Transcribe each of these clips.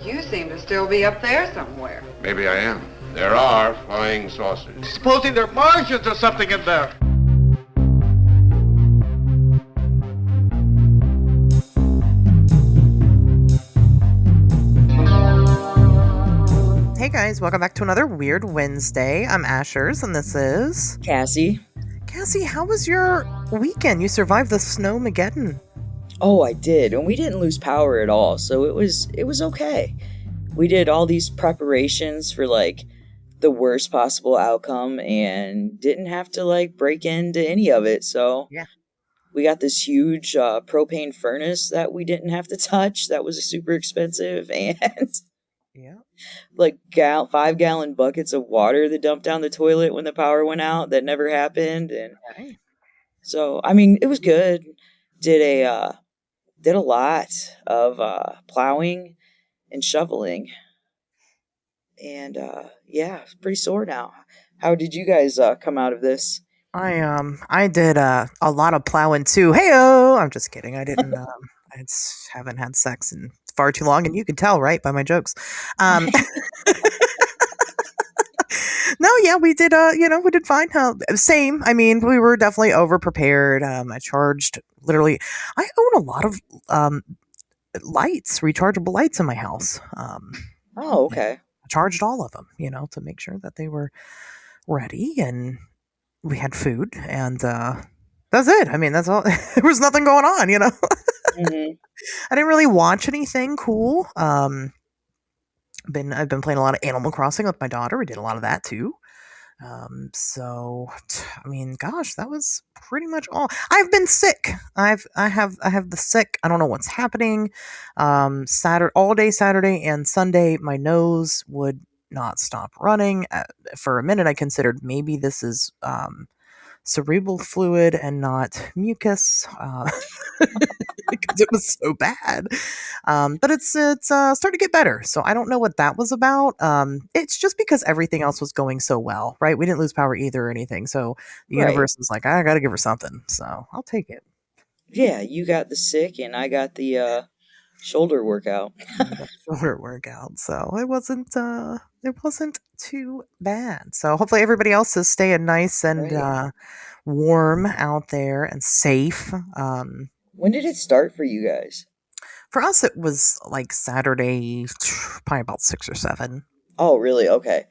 You seem to still be up there somewhere. Maybe I am. There are flying saucers. Supposing they're Martians or something in there. Hey guys, welcome back to another Weird Wednesday. I'm Ashers, and this is... Cassie. Cassie, how was your weekend? You survived the Snowmageddon. Oh, I did, and we didn't lose power at all, so it was okay. We did all these preparations for, like, the worst possible outcome, and didn't have to, like, break into any of it, so... Yeah. We got this huge propane furnace that we didn't have to touch. That was super expensive, and... Yeah. Like 5-gallon buckets of water that dumped down the toilet when the power went out. That never happened. And Okay. so, I mean, it was good. Did a lot of plowing and shoveling. And yeah, pretty sore now. How did you guys come out of this? I did a lot of plowing too. Hey-o! I'm just kidding. I didn't haven't had sex in far too long, and you can tell, right, by my jokes. No, yeah, we did we did fine. Same. I mean, we were definitely over prepared. I charged literally I own a lot of lights, rechargeable lights in my house. Oh, okay. I charged all of them, to make sure that they were ready, and we had food, and that's it. I mean, that's all. There was nothing going on, Mm-hmm. I didn't really watch anything cool. I've been playing a lot of Animal Crossing with my daughter. We did a lot of that too. So I mean, gosh, that was pretty much all. I've been sick. I have the sick. I don't know what's happening. All day Saturday and Sunday, my nose would not stop running. For a minute, I considered maybe this is cerebral fluid and not mucus, because it was so bad. But it's starting to get better. So I don't know what that was about. It's just because everything else was going so well, right? We didn't lose power either or anything. So the universe was like, I got to give her something. So I'll take it. Yeah, you got the sick, and I got the shoulder workout. Shoulder workout. So it wasn't too bad. So hopefully everybody else is staying nice and warm out there and safe. When did it start for you guys? For us, it was like Saturday, probably about 6 or 7. Oh, really? Okay.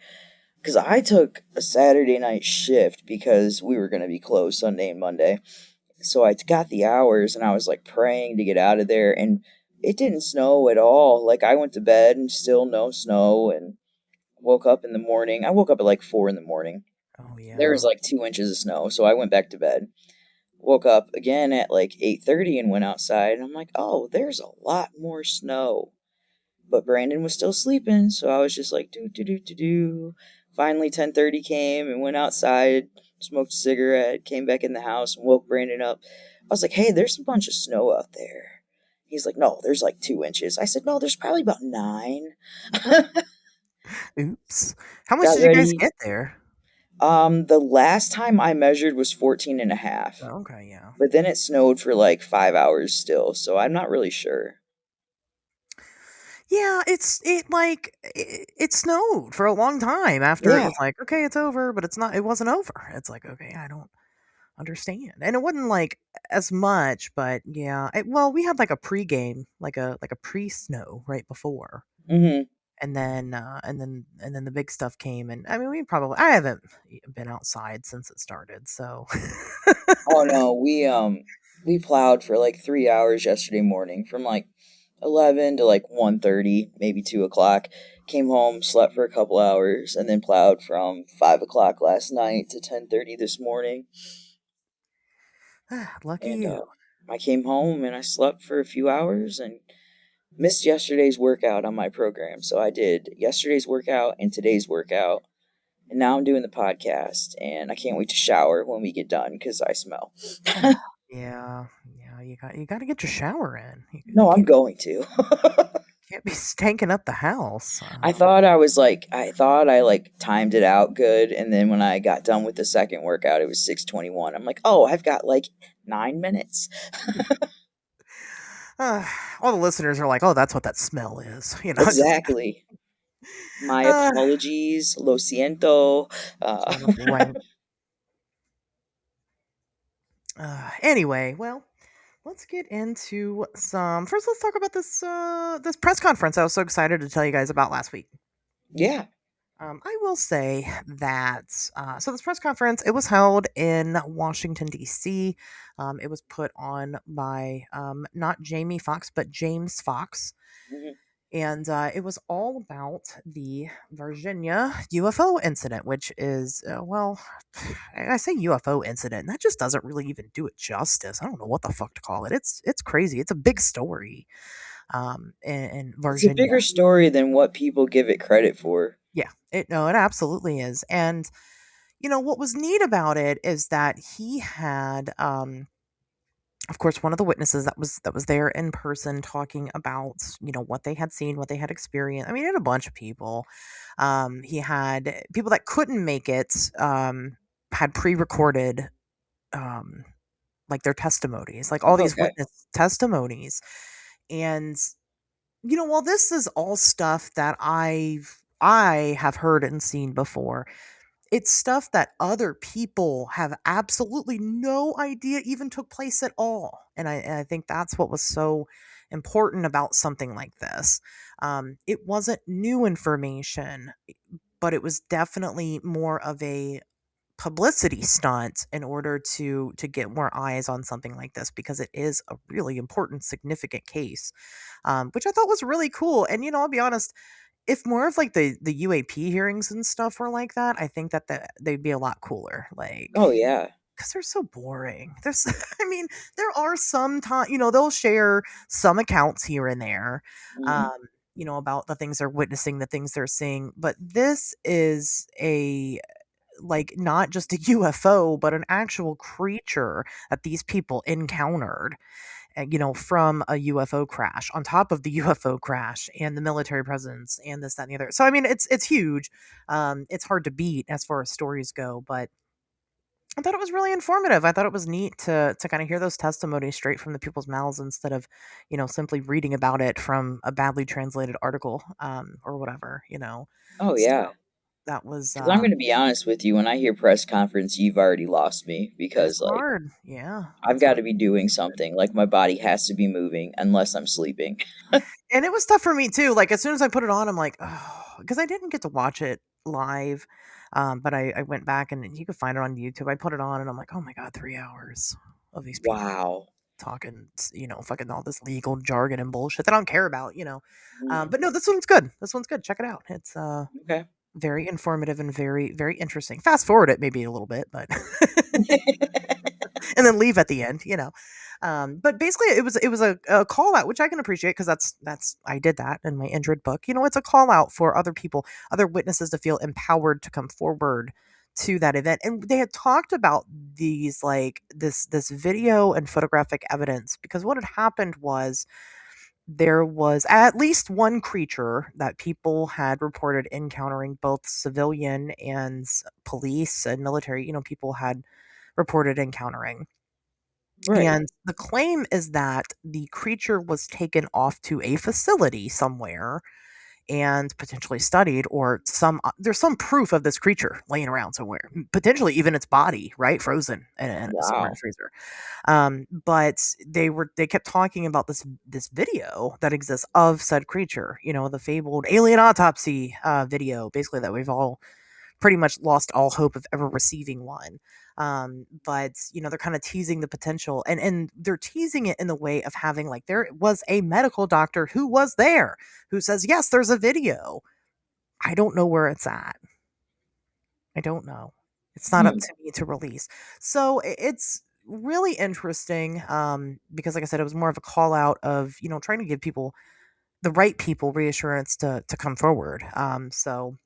Because I took a Saturday night shift because we were going to be closed Sunday and Monday. So I got the hours, and I was like praying to get out of there, and it didn't snow at all. Like, I went to bed and still no snow, and woke up in the morning. I woke up at like 4 in the morning. Oh, yeah. There was like 2 inches of snow, so I went back to bed. Woke up again at like 8:30 and went outside, and I'm like, oh, there's a lot more snow. But Brandon was still sleeping, so I was just like, do. Finally, 10:30 came and went outside, smoked a cigarette, came back in the house, and woke Brandon up. I was like, hey, there's a bunch of snow out there. He's like, no, there's like 2 inches. I said, no, there's probably about 9. Oops. How much did you guys get there? The last time I measured was 14 and a half. Oh, okay, yeah. But then it snowed for like 5 hours still, so I'm not really sure. Yeah, it snowed for a long time after it was like, okay, it's over, but it wasn't over. It's like, okay, I don't understand. And it wasn't like as much, but yeah. We had like a pregame, like a pre-snow right before. Mm-hmm. And then the big stuff came, and I mean, I haven't been outside since it started, so. Oh no, we plowed for like 3 hours yesterday morning, from like 11 to like 1:30, maybe 2 o'clock. Came home, slept for a couple hours, and then plowed from 5 o'clock last night to 10:30 this morning. Lucky you. I came home and I slept for a few hours and missed yesterday's workout on my program. So I did yesterday's workout and today's workout. And now I'm doing the podcast, and I can't wait to shower when we get done because I smell. Yeah, you got to get your shower in. No, I'm going to. Can't be stanking up the house. I thought I timed it out good, and then when I got done with the second workout, it was 6:21. I'm like, oh, I've got like 9 minutes. All the listeners are like, "Oh, that's what that smell is," Exactly. My uh, apologies. Lo siento. right. Anyway, well, let's get into some. First, let's talk about this press conference I was so excited to tell you guys about last week. Yeah. I will say that so this press conference, it was held in Washington D.C. It was put on by not Jamie Foxx but James Fox, Mhm. and it was all about the Virginia UFO incident, which is well, I say UFO incident, and that just doesn't really even do it justice. I don't know what the fuck to call it. It's crazy. It's a big story in It's a Virginia. bigger story than what people give it credit for. Yeah, it absolutely is. And what was neat about it is that he had of course one of the witnesses that was there in person talking about what they had seen, what they had experienced. I mean, he had a bunch of people. He had people that couldn't make it, had pre-recorded um like their testimonies, like all these Okay. witness testimonies. And while this is all stuff that I have heard and seen before, it's stuff that other people have absolutely no idea even took place at all. And I think that's what was so important about something like this. It wasn't new information, but it was definitely more of a publicity stunt in order to get more eyes on something like this, because it is a really important, significant case, which I thought was really cool. And I'll be honest, if more of like the UAP hearings and stuff were like that, I think that they'd be a lot cooler. Like, Oh, yeah. because they're so boring. There's, I mean, there are some time, they'll share some accounts here and there, Mhm. um, about the things they're witnessing, the things they're seeing. But this is like not just a UFO, but an actual creature that these people encountered, from a UFO crash, on top of the UFO crash and the military presence and this, that, and the other. So, I mean, it's huge. It's hard to beat as far as stories go, but I thought it was really informative. I thought it was neat to kind of hear those testimonies straight from the people's mouths instead of, simply reading about it from a badly translated article, or whatever. Oh, So yeah. that was Because I'm going to be honest with you. When I hear press conference, you've already lost me it's because, like, hard. Yeah, I've it's got hard. to be doing something. Like, my body has to be moving unless I'm sleeping. And it was tough for me too. Like, as soon as I put it on, I'm like, oh, because I didn't get to watch it live. But I went back and you could find it on YouTube. I put it on and I'm like, oh my God, 3 hours of these people Wow. talking, fucking all this legal jargon and bullshit that I don't care about. Mhm. But no, this one's good. This one's good. Check it out. It's Okay. very informative and very, very interesting. Fast forward it maybe a little bit, but and then leave at the end. But basically, it was a call out, which I can appreciate, because that's I did that in my Indrid book. It's a call out for other people, other witnesses, to feel empowered to come forward to that event. And they had talked about these, like, this video and photographic evidence, because what had happened was there was at least one creature that people had reported encountering, both civilian and police and military, people had reported encountering. Right. And the claim is that the creature was taken off to a facility somewhere and potentially studied, or there's some proof of this creature laying around somewhere, potentially even its body, right, frozen and somewhere in a Wow. freezer. But they kept talking about this video that exists of said creature, the fabled alien autopsy video, basically, that we've all pretty much lost all hope of ever receiving one. But they're kind of teasing the potential, and they're teasing it in the way of having, like, there was a medical doctor who was there who says, yes, there's a video. I don't know where it's at. I don't know. It's not up Hmm. to me to release. So it's really interesting, because, like I said, it was more of a call out of, trying to give people, the right people, reassurance to come forward. So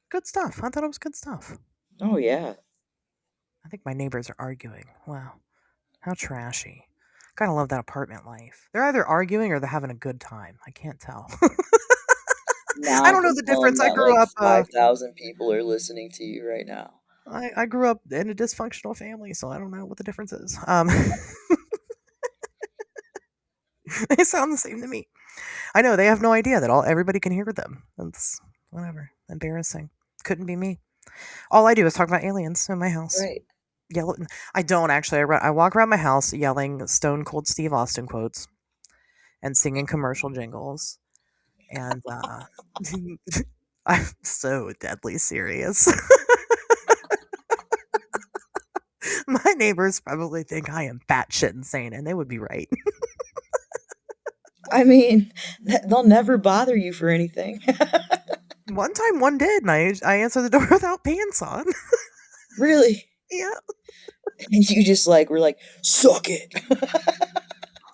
good stuff. I thought it was good stuff. Oh, yeah. I think my neighbors are arguing. Wow. How trashy. Gotta love that apartment life. They're either arguing or they're having a good time. I can't tell. I Now don't know the confirm difference. I that grew like up. 5,000 people are listening to you right now. I grew up in a dysfunctional family, so I don't know what the difference is. They sound the same to me. I know, they have no idea that everybody can hear them. That's whatever. Embarrassing. Couldn't be me. All I do is talk about aliens in my house. Right. Yell. I don't actually. I walk around my house yelling Stone Cold Steve Austin quotes and singing commercial jingles. And I'm so deadly serious. My neighbors probably think I am batshit insane, and they would be right. I mean, they'll never bother you for anything. One time one did, and I answered the door without pants on. Really? Yeah. And you just were like, suck it.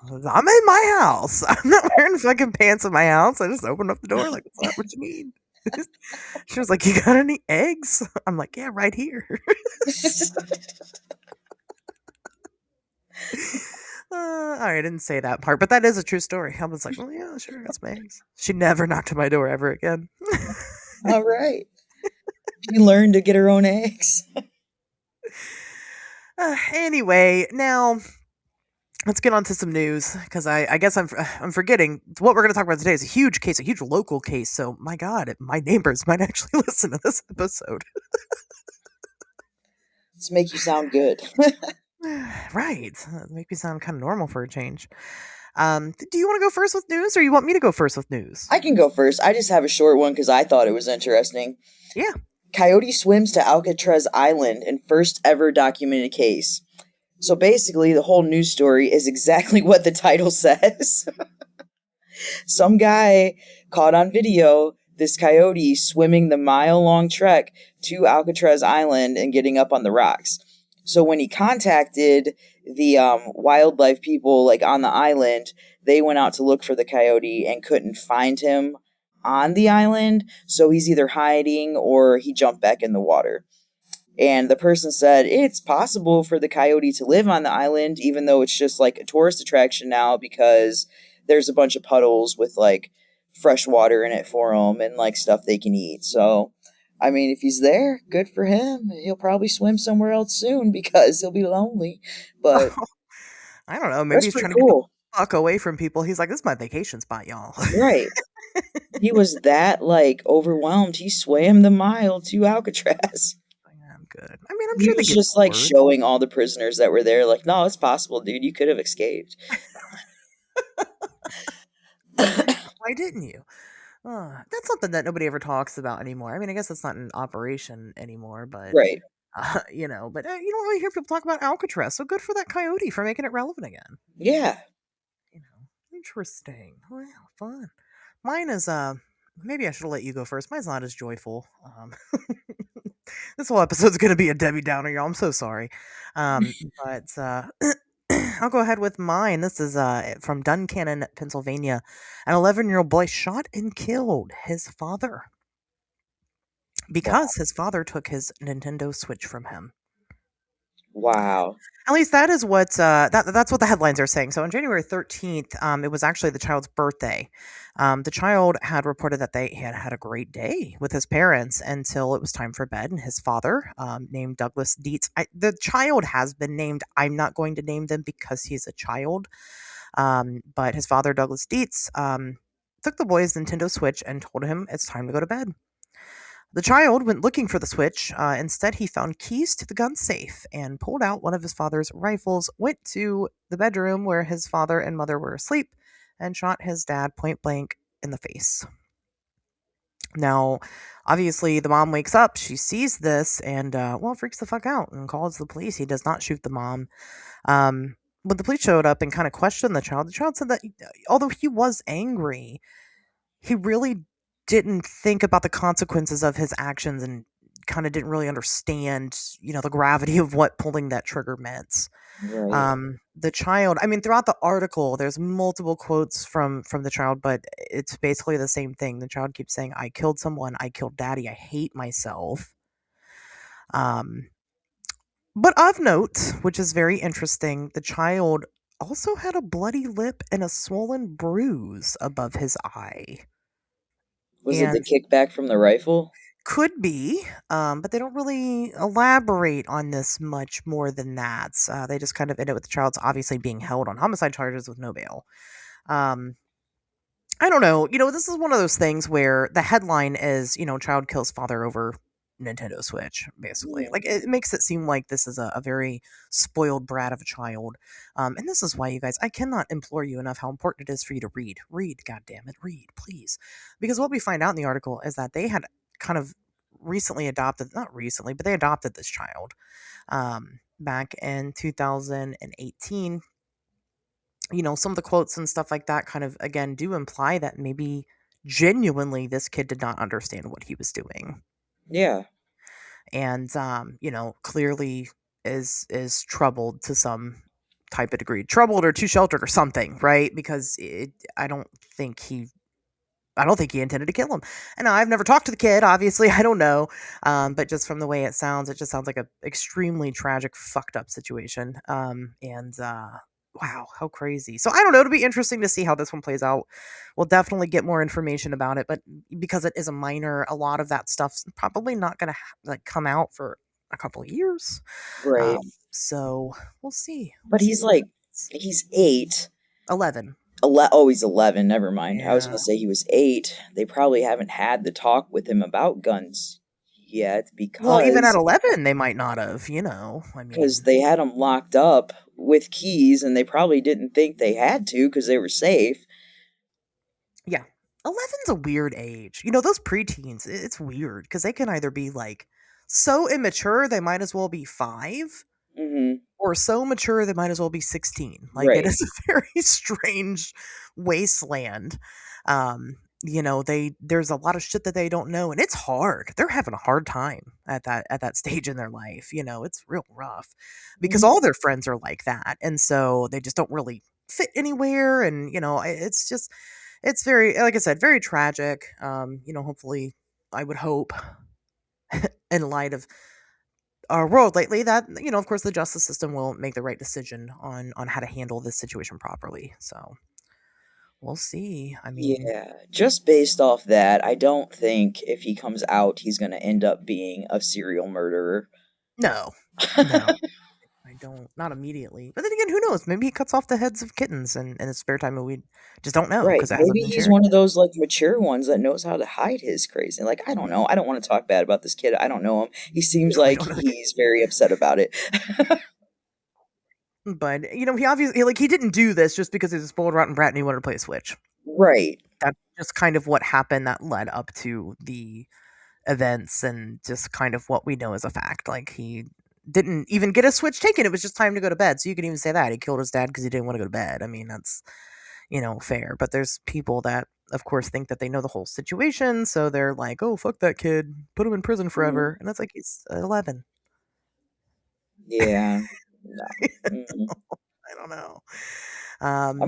I'm in my house. I'm not wearing fucking pants in my house. I just opened up the door like, is that what you need? She was like, you got any eggs? I'm like, yeah, right here. I didn't say that part, but that is a true story. I was like, well, yeah, sure, that's my eggs. She never knocked on my door ever again. All right. She learned to get her own eggs. Anyway, now let's get on to some news, because I guess I'm forgetting what we're going to talk about today is a huge case, a huge local case. So my God, my neighbors might actually listen to this episode. Let's make you sound good. Right. Make me sound kind of normal for a change. Do you want to go first with news, or you want me to go first with news? I can go first. I just have a short one because I thought it was interesting. Yeah. Coyote swims to Alcatraz Island in first ever documented case. So basically, the whole news story is exactly what the title says. Some guy caught on video this coyote swimming the mile-long trek to Alcatraz Island and getting up on the rocks. So when he contacted the wildlife people on the island, they went out to look for the coyote and couldn't find him on the island. So he's either hiding or he jumped back in the water. And the person said it's possible for the coyote to live on the island, even though it's just a tourist attraction now because there's a bunch of puddles with fresh water in it for them and stuff they can eat. So, I mean, if he's there, good for him. He'll probably swim somewhere else soon because he'll be lonely. But I don't know. Maybe he's trying to get the fuck away from people. He's like, this is my vacation spot, y'all. Right. He was that overwhelmed. He swam the mile to Alcatraz. I'm good. I mean, I'm sure he was just showing all the prisoners that were there, no, it's possible, dude. You could have escaped. Why didn't you? That's something that nobody ever talks about anymore. I mean, I guess it's not an operation anymore, but right. But you don't really hear people talk about Alcatraz. So good for that coyote for making it relevant again. Yeah. Interesting. Well, fun. Mine is maybe I should have let you go first. Mine's not as joyful. This whole episode's gonna be a Debbie Downer, y'all. I'm so sorry. But I'll go ahead with mine. This is from Duncannon, Pennsylvania. An 11-year-old boy shot and killed his father because his father took his Nintendo Switch from him. Wow. At least that is what that's what the headlines are saying. So on January 13th, it was actually the child's birthday. The child had reported that they had had a great day with his parents until it was time for bed, and his father, named Douglas Dietz. The child has been named. I'm not going to name them because he's a child. But his father, Douglas Dietz, took the boy's Nintendo Switch and told him it's time to go to bed. The child went looking for the Switch. Instead, he found keys to the gun safe and pulled out one of his father's rifles, went to the bedroom where his father and mother were asleep, and shot his dad point blank in the face. Now, obviously, the mom wakes up. She sees this and, freaks the fuck out and calls the police. He does not shoot the mom. When the police showed up and kind of questioned the child said that although he was angry, he really didn't think about the consequences of his actions and kind of didn't really understand, the gravity of what pulling that trigger meant. Right. The child, I mean, throughout the article, there's multiple quotes from the child, but it's basically the same thing. The child keeps saying, I killed someone. I killed daddy. I hate myself. But of note, which is very interesting, the child also had a bloody lip and a swollen bruise above his eye. Was it the kickback from the rifle? Could be, but they don't really elaborate on this much more than that. They just kind of end it with the child's obviously being held on homicide charges with no bail. I don't know. This is one of those things where the headline is, child kills father over Nintendo Switch, basically. Like, it makes it seem like this is a very spoiled brat of a child. And this is why, you guys, I cannot implore you enough how important it is for you to read. Read, goddammit, read, please. Because what we find out in the article is that they had kind of recently adopted, not recently, but they adopted this child back in 2018. Some of the quotes and stuff like that kind of, again, do imply that maybe genuinely this kid did not understand what he was doing. Yeah. And, clearly is troubled to some type of degree. Troubled or too sheltered or something, right? Because I don't think he intended to kill him. And I've never talked to the kid, obviously. I don't know. But just from the way it just sounds like a extremely tragic, fucked up situation. Wow, how crazy. So I don't know. It'll be interesting to see how this one plays out. We'll definitely get more information about it. But because it is a minor, a lot of that stuff's probably not going to come out for a couple of years. Right. So we'll see. But he's 8. 11. He's 11. Never mind. Yeah. I was going to say he was 8. They probably haven't had the talk with him about guns yet because... Well, even at 11, they might not have, Because they had him locked up with keys, and they probably didn't think they had to because they were safe. Yeah. 11's a weird age. Those preteens, it's weird because they can either be, so immature they might as well be 5, or so mature they might as well be 16. Right. It is a very strange wasteland. There's a lot of shit that they don't know, and it's hard. They're having a hard time at that stage in their life. It's real rough because all their friends are like that, and so they just don't really fit anywhere. And it's very, like I said, very tragic. Hopefully, I would hope, in light of our world lately, that of course, the justice system will make the right decision on how to handle this situation properly. So. We'll see. Yeah, just based off that, I don't think if he comes out, he's going to end up being a serial murderer. No. I don't. Not immediately. But then again, who knows? Maybe he cuts off the heads of kittens in his spare time, and we just don't know. Right. Maybe he's one of those mature ones that knows how to hide his crazy. I don't know. I don't want to talk bad about this kid. I don't know him. He seems like he's very upset about it. But, he obviously, he didn't do this just because he's a spoiled, rotten brat and he wanted to play a Switch. Right. That's just kind of what happened that led up to the events and just kind of what we know as a fact. He didn't even get a Switch taken. It was just time to go to bed. So you can even say that. He killed his dad because he didn't want to go to bed. That's, fair. But there's people that, of course, think that they know the whole situation. So they're like, oh, fuck that kid. Put him in prison forever. And it's like, he's 11. Yeah. No. I don't know.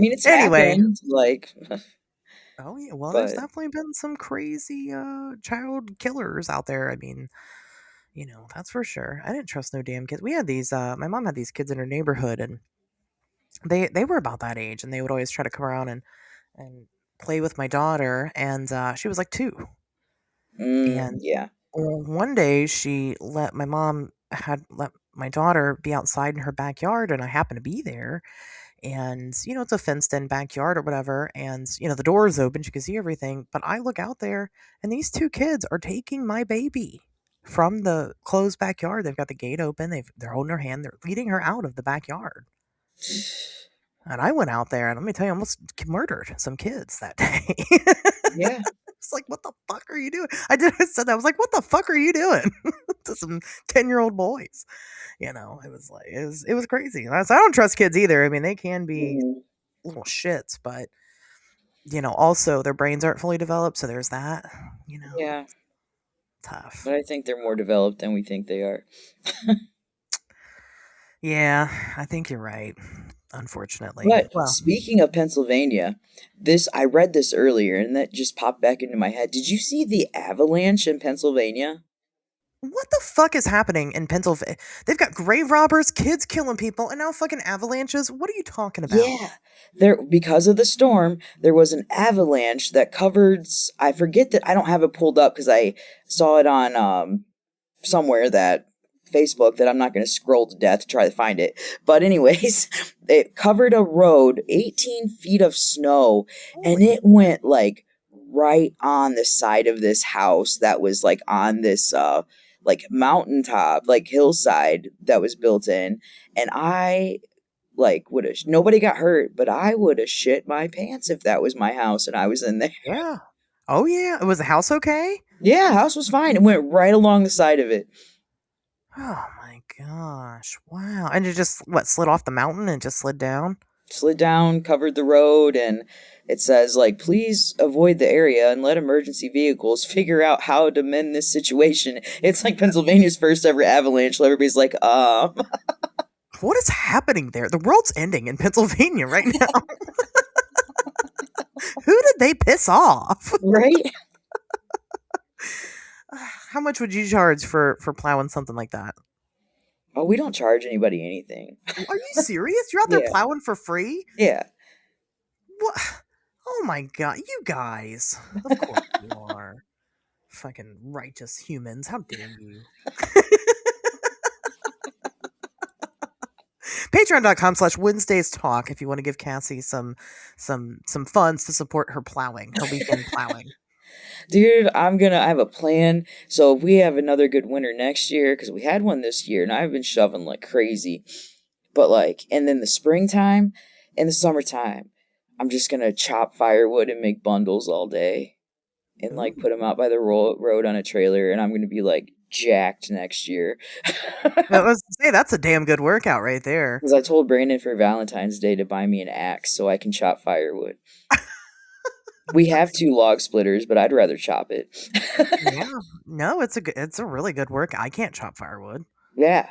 It's happened, Oh yeah, well, there's definitely been some crazy child killers out there. That's for sure. I didn't trust no damn kids. We had these. My mom had these kids in her neighborhood, and they were about that age, and they would always try to come around and play with my daughter, and she was 2. And yeah. One day my mom had let my daughter be outside in her backyard, and I happened to be there, and it's a fenced in backyard or whatever, and the door is open, she can see everything, but I look out there and these 2 kids are taking my baby from the closed backyard. They've got the gate open, they're holding her hand, they're leading her out of the backyard. And I went out there, and let me tell you, I almost murdered some kids that day. Yeah. It's what the fuck are you doing? I said that. I was like, what the fuck are you doing? To some 10-year-old boys. It was crazy. I don't trust kids either. They can be little shits, but, also their brains aren't fully developed. So there's that, Yeah. Tough. But I think they're more developed than we think they are. Yeah, I think you're right. Unfortunately. But speaking of Pennsylvania, I read this earlier and that just popped back into my head. Did you see the avalanche in Pennsylvania? What the fuck is happening in Pennsylvania? They've got grave robbers, kids killing people, and now fucking avalanches. What are you talking about? Yeah. Because of the storm, there was an avalanche that covered, I forget that, I don't have it pulled up because I saw it on somewhere that Facebook that I'm not going to scroll to death to try to find it. But anyways, it covered a road, 18 feet of snow, and it went like right on the side of this house that was like on this like mountaintop, like hillside that was built in. And I like would have, nobody got hurt, but I would have shit my pants if that was my house and I was in there. Yeah. Oh yeah. Was the house okay? Yeah, house was fine. It went right along the side of it. Oh my gosh. Wow. And it just slid off the mountain and just slid down? Slid down, covered the road, and it says, like, please avoid the area and let emergency vehicles figure out how to mend this situation. It's like Pennsylvania's first ever avalanche. So everybody's like, What is happening there? The world's ending in Pennsylvania right now. Who did they piss off? right? How much would you charge for plowing something like that? Oh, we don't charge anybody anything. Are you serious? You're out there Yeah. plowing for free? Yeah. What? Oh my god, you guys. Of course you are. Fucking righteous humans. How dare you? Patreon.com/WednesdaysTalk if you want to give Cassie some funds to support her plowing, her weekend plowing. Dude, I have a plan. So if we have another good winter next year, because we had one this year, and I've been shoving like crazy. But like, and then the springtime and the summertime, I'm just going to chop firewood and make bundles all day. And like put them out by the road on a trailer, and I'm going to be like jacked next year. I was to say, that's a damn good workout right there. Because I told Brandon for Valentine's Day to buy me an axe so I can chop firewood. We have 2 log splitters, but I'd rather chop it. Yeah, no, it's a really good work. I can't chop firewood. Yeah.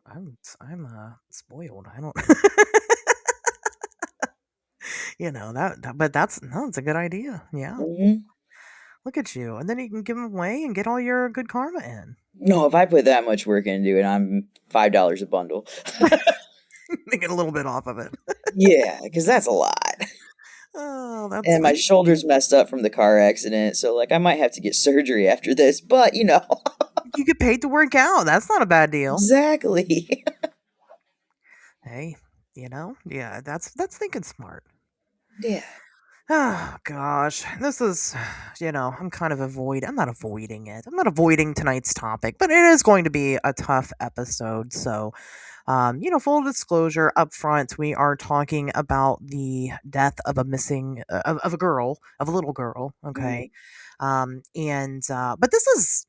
I'm spoiled. I don't. But it's a good idea. Yeah. Mm-hmm. Look at you, and then you can give them away and get all your good karma in. No, if I put that much work into it, I'm $5 a bundle. Make it a little bit off of it. Yeah, because that's a lot. Oh, that's And my funny. shoulder's messed up from the car accident, so like I might have to get surgery after this, but You get paid to work out. That's not a bad deal. Exactly. Hey, yeah, that's thinking smart. Yeah. Oh gosh, this is, I'm kind of I'm not avoiding it. I'm not avoiding tonight's topic, but it is going to be a tough episode. So, full disclosure up front, we are talking about the death of a missing, of a little girl. Okay. But this is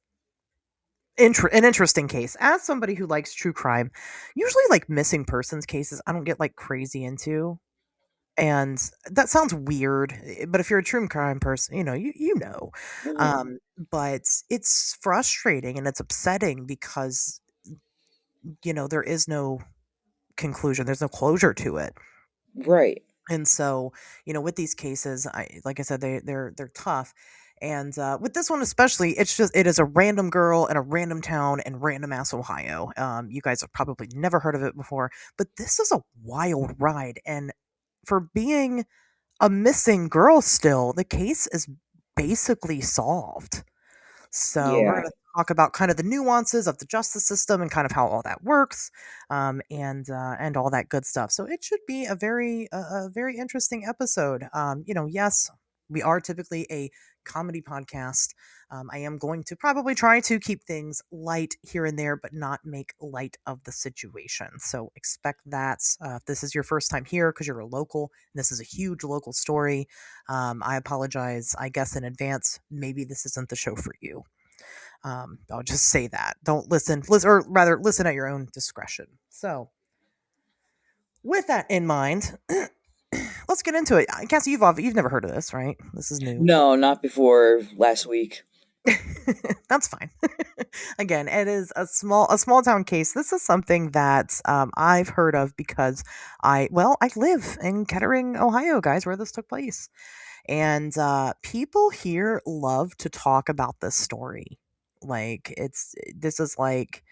an interesting case. As somebody who likes true crime, usually like missing persons cases, I don't get like crazy into. And that sounds weird, but if you're a true crime person, you know. Mhm. But it's frustrating and it's upsetting because there is no conclusion, there's no closure to it. Right. And so, with these cases, like I said, they're tough. And with this one especially, it is a random girl in a random town in random ass Ohio. You guys have probably never heard of it before, but this is a wild ride. And for being a missing girl still, the case is basically solved. So we're Yeah. going to talk about kind of the nuances of the justice system and kind of how all that works, and all that good stuff. So it should be a very interesting episode. Yes, we are typically a comedy podcast. I am going to probably try to keep things light here and there, but not make light of the situation. So expect that. If this is your first time here because you're a local, and this is a huge local story, I apologize, I guess, in advance. Maybe this isn't the show for you. I'll just say that. Don't listen, or rather, listen at your own discretion. So, with that in mind, let's get into it. Cassie, you've never heard of this, right? This is new. No, not before last week. That's fine. Again, it is a small town case. This is something that I've heard of because I live in Kettering, Ohio, guys, where this took place, and people here love to talk about this story. Like this is like,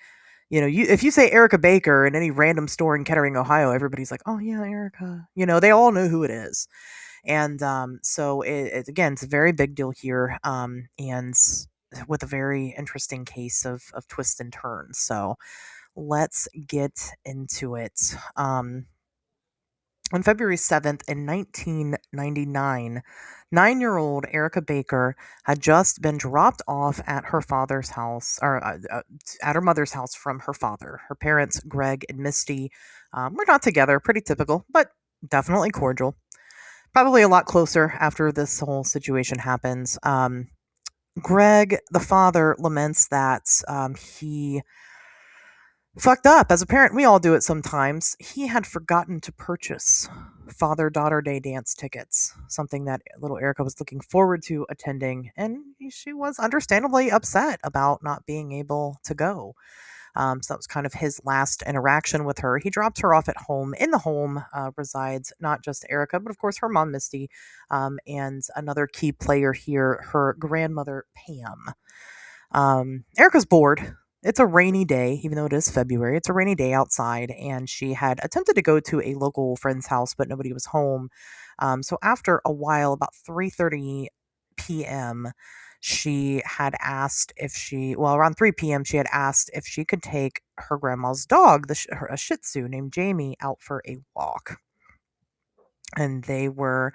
if you say Erica Baker in any random store in Kettering, Ohio, everybody's like, oh yeah, Erica. They all know who it is. And so again, it's a very big deal here, and with a very interesting case of twists and turns. So let's get into it. On February 7th in 1999, 9-year-old Erica Baker had just been dropped off at her father's house, or at her mother's house from her father. Her parents, Greg and Misty, were not together, pretty typical, but definitely cordial. Probably a lot closer after this whole situation happens. Greg, the father, laments that he fucked up. As a parent, we all do it sometimes. He had forgotten to purchase father-daughter day dance tickets, something that little Erica was looking forward to attending, and she was understandably upset about not being able to go. So that was kind of his last interaction with her. He dropped her off at home. In the home resides not just Erica, but of course her mom, Misty, and another key player here, her grandmother, Pam. Erica's bored. It's a rainy day, even though it is February. It's a rainy day outside, and she had attempted to go to a local friend's house, but nobody was home. So after a while, about 3:30 p.m., she had asked around 3 p.m., she had asked if she could take her grandma's dog, a Shih Tzu named Jamie, out for a walk. And they were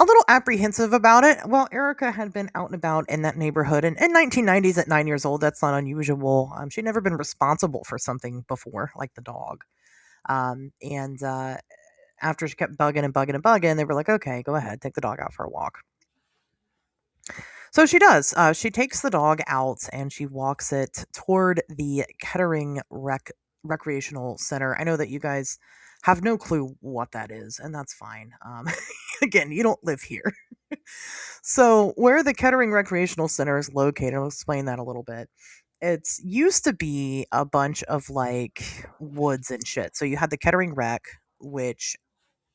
a little apprehensive about it. Well, Erica had been out and about in that neighborhood, and in 1990s at 9 years old, that's not unusual. She'd never been responsible for something before, like the dog. And after she kept bugging and bugging and bugging, they were like, okay, go ahead, take the dog out for a walk. So she does. She takes the dog out and she walks it toward the Kettering Recreational Center. I know that you guys have no clue what that is, and that's fine. Again, you don't live here. So where the Kettering Recreational Center is located, I'll explain that a little bit. It's used to be a bunch of like woods and shit. So you had the Kettering Rec, which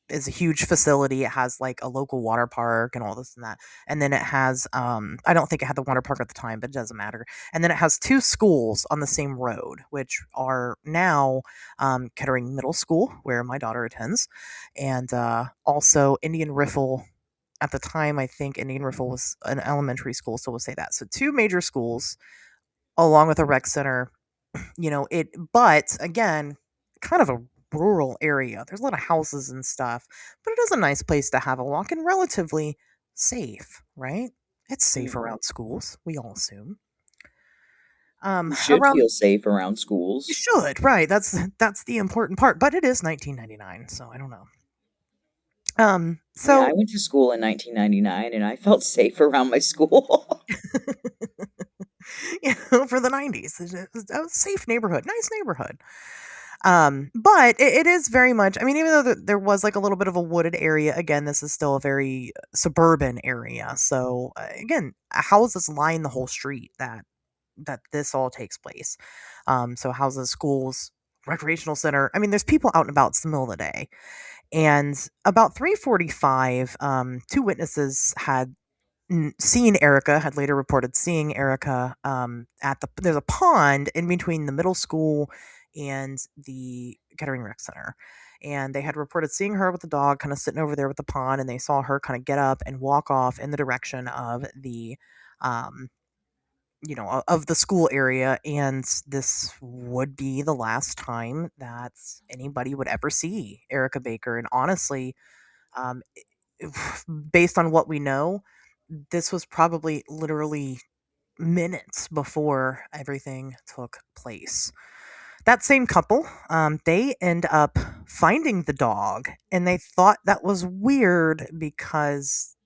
is a huge facility. It has like a local water park and all this and that. And then it has I don't think it had the water park at the time, but it doesn't matter. And then it has 2 schools on the same road, which are now Kettering Middle School, where my daughter attends, and also Indian Riffle. At the time, I think Indian Riffle was an elementary school, so we'll say that. So 2 major schools along with a rec center. But again, kind of a rural area. There's a lot of houses and stuff, but it is a nice place to have a walk and relatively safe, right? It's safe around schools, we all assume. You should Around feel safe around You schools. should, right? That's the important part. But it is 1999, so I don't know. I went to school in 1999 and I felt safe around my school. For the 90s, it's a safe neighborhood, nice neighborhood. But it is very much, I mean, even though there was like a little bit of a wooded area, again, this is still a very suburban area. So again, houses line the whole street that this all takes place. So houses, schools, recreational center. I mean, there's people out and about. It's the middle of the day. And about 3:45, 2 witnesses had seen Erica, had later reported seeing Erica there's a pond in between the middle school and the Kettering Rec Center. And they had reported seeing her with the dog kind of sitting over there with the pond, and they saw her kind of get up and walk off in the direction of the of the school area, and this would be the last time that anybody would ever see Erica Baker. And honestly, um, based on what we know, this was probably literally minutes before everything took place. That same couple, they end up finding the dog, and they thought that was weird because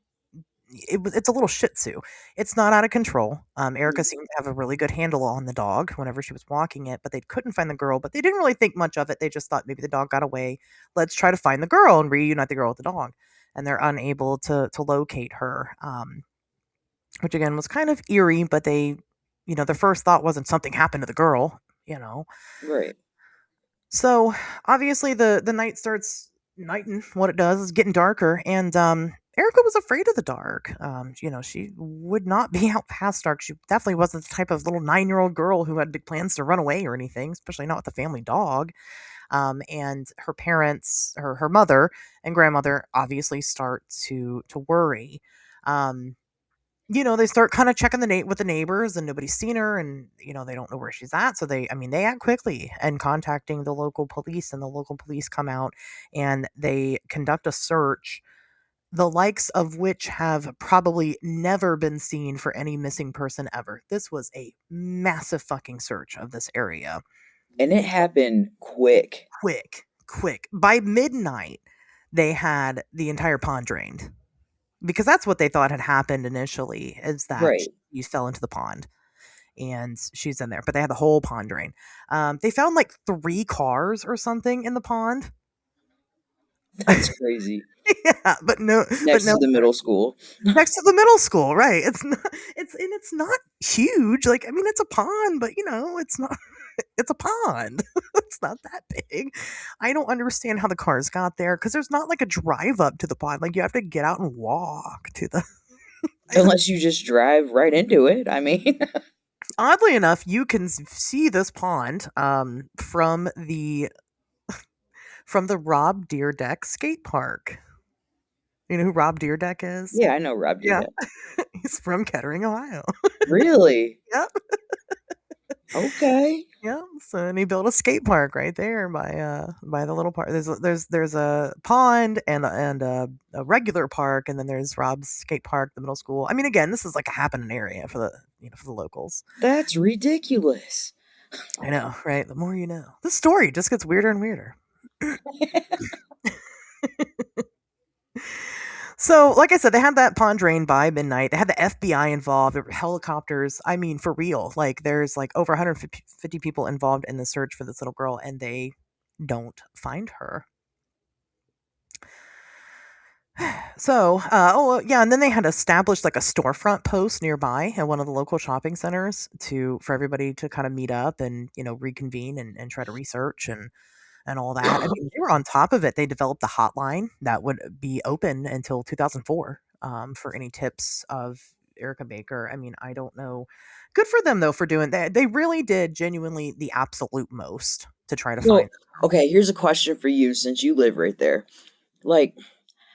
it's a little Shih Tzu. It's not out of control. Erica seemed to have a really good handle on the dog whenever she was walking it, but they couldn't find the girl. But they didn't really think much of it. They just thought maybe the dog got away. Let's try to find the girl and reunite the girl with the dog. And they're unable to locate her, which again was kind of eerie. But they, their first thought wasn't something happened to the girl. Right. So obviously the night starts nighting. What it does is getting darker, and Erica was afraid of the dark. She would not be out past dark. She definitely wasn't the type of little 9-year-old girl who had big plans to run away or anything, especially not with a family dog. And her parents, her mother and grandmother, obviously start to worry. they start kind of checking with the neighbors, and nobody's seen her, and they don't know where she's at. So they act quickly and contacting the local police, and the local police come out and they conduct a search, the likes of which have probably never been seen for any missing person ever. This was a massive fucking search of this area. And it happened quick. Quick. By midnight, they had the entire pond drained. Because that's what they thought had happened initially, is that Right. she fell into the pond and she's in there. But they had the whole pond drain. They found like 3 cars or something in the pond. That's crazy. Yeah, but no. Next to the middle school. Next to the middle school, right? It's not huge. Like, I mean, it's a pond, but it's not. It's a pond. It's not that big. I don't understand how the cars got there, because there's not like a drive up to the pond. Like, you have to get out and walk to the. Unless you just drive right into it. I mean, Oddly enough, you can see this pond from the Rob Deerdeck skate park. You know who Rob Deerdeck is? yeah, I know Rob did Yeah. that. He's from Kettering, Ohio. Really? Yep. Okay. Yeah, so and he built a skate park right there by the little park. There's a pond and a regular park, and then there's Rob's skate park, the middle school. I mean, again, this is like a happening area for the locals. That's ridiculous. I know, right? The more you know. This story just gets weirder and weirder. So, like I said, they had that pond drained by midnight. They had the FBI involved. There were helicopters. I mean, for real. Like, there's like over 150 people involved in the search for this little girl, and they don't find her. So, and then they had established like a storefront post nearby at one of the local shopping centers for everybody to kind of meet up and reconvene and try to research and all that. I mean, they were on top of it. They developed a hotline that would be open until 2004 for any tips of Erica Baker. I mean, I don't know. Good for them, though, for doing that. They really did genuinely the absolute most to try to Well, find her. okay, here's a question for you since you live right there. Like,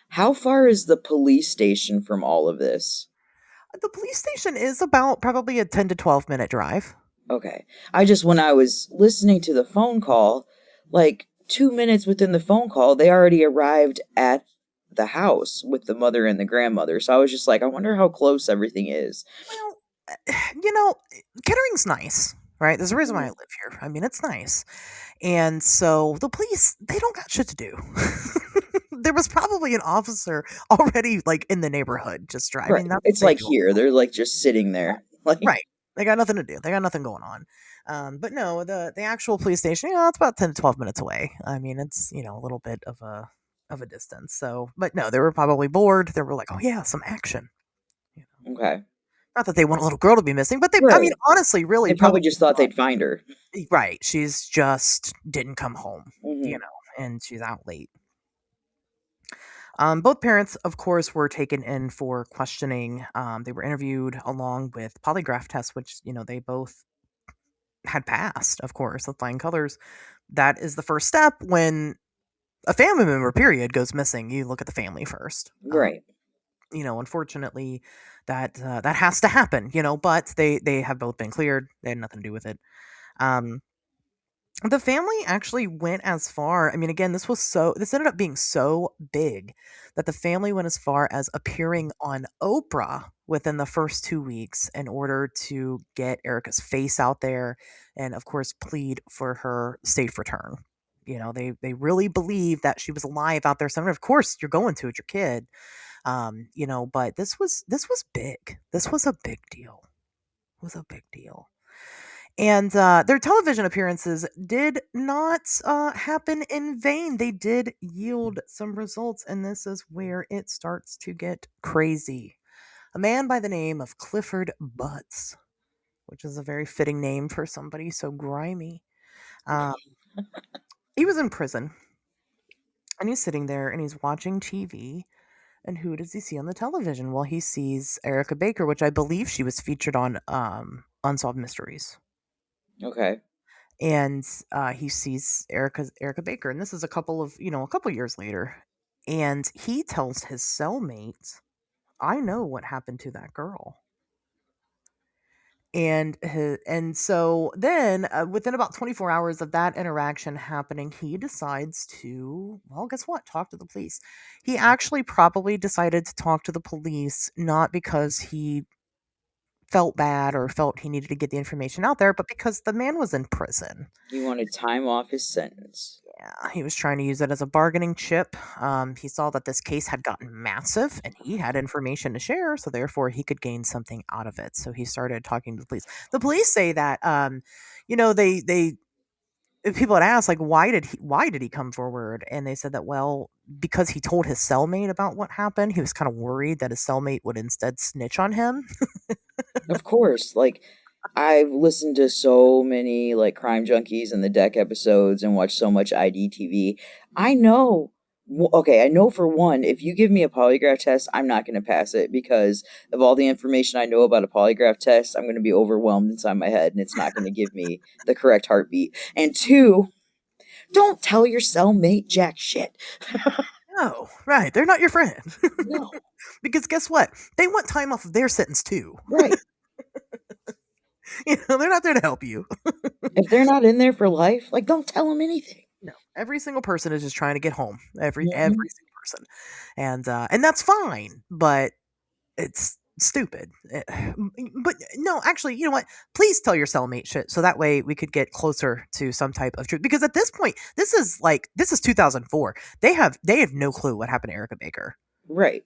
how far is the police station from all of this? The police station is about probably a 10 to 12-minute drive. Okay. When I was listening to the phone call, like 2 minutes within the phone call, they already arrived at the house with the mother and the grandmother. So I was just like, I wonder how close everything is. Well, Kettering's nice, right? There's a reason why I live here. I mean, it's nice. And so the police, they don't got shit to do. There was probably an officer already like in the neighborhood just driving. Right. It's like here. They're like just sitting there. Like, right. They got nothing to do. They got nothing going on. But no, the actual police station, it's about 10 to 12 minutes away. I mean, it's, a little bit of a distance. So, but no, they were probably bored. They were like, oh yeah, some action. Okay. Not that they want a little girl to be missing, but I mean, Right. honestly, really, They probably just thought they'd find her. right. She's just didn't come home, Mhm. and she's out late. Both parents, of course, were taken in for questioning. They were interviewed along with polygraph tests, which, they both had passed, of course, with flying colors. That is the first step when a family member, period, goes missing. You look at the family first. Right. Unfortunately, that has to happen, but they have both been cleared. They had nothing to do with it. The family actually went as far. I mean, again, this ended up being so big that the family went as far as appearing on Oprah within the first 2 weeks in order to get Erica's face out there and, of course, plead for her safe return. They really believe that she was alive out there somewhere. Of course, you're going to, it's your kid. But this was big. This was a big deal. It was a big deal. And their television appearances did not happen in vain. They did yield some results, and this is where it starts to get crazy. A man by the name of Clifford Butts, which is a very fitting name for somebody so grimy. He was in prison, and he's sitting there, and he's watching TV. And who does he see on the television? Well, he sees Erica Baker, which I believe she was featured on Unsolved Mysteries. Okay. And he sees Erica Baker, and this is a couple years later, and he tells his cellmate I know what happened to that girl. And so then within about 24 hours of that interaction happening, he decides to, well, guess what, talk to the police. He actually probably decided to talk to the police not because he felt bad or felt he needed to get the information out there, but because the man was in prison. He wanted time off his sentence. Yeah, he was trying to use it as a bargaining chip. He saw that this case had gotten massive and he had information to share, so therefore he could gain something out of it. So he started talking to the police. The police say that, they people had asked, like, why did he come forward? And they said that, well, because he told his cellmate about what happened. He was kind of worried that his cellmate would instead snitch on him. Of course, like, I've listened to so many, like, Crime Junkies and the Deck episodes and watched so much IDTV. I know, I know for one, if you give me a polygraph test, I'm not going to pass it because of all the information I know about a polygraph test. I'm going to be overwhelmed inside my head and it's not going to give me the correct heartbeat. And two, don't tell your cellmate jack shit. No, right. They're not your friend. No. Because guess what? They want time off of their sentence too. Right. They're not there to help you. If they're not in there for life, like, don't tell them anything. No, every single person is just trying to get home. Every single person, and that's fine. But it's stupid. But no, actually, you know what? Please tell your cellmate shit, so that way we could get closer to some type of truth. Because at this point, this is 2004. They have no clue what happened to Erica Baker. Right.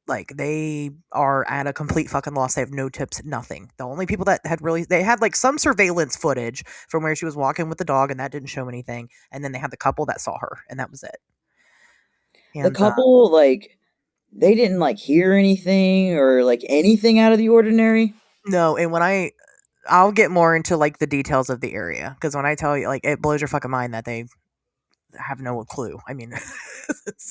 Like, they are at a complete fucking loss. They have no tips, nothing. The only people that they had like some surveillance footage from where she was walking with the dog, and that didn't show anything. And then they had the couple that saw her, and that was it. And, the couple, they didn't, hear anything or, anything out of the ordinary? No, and when I'll get more into, the details of the area. Because when I tell you, it blows your fucking mind that they have no clue. I mean,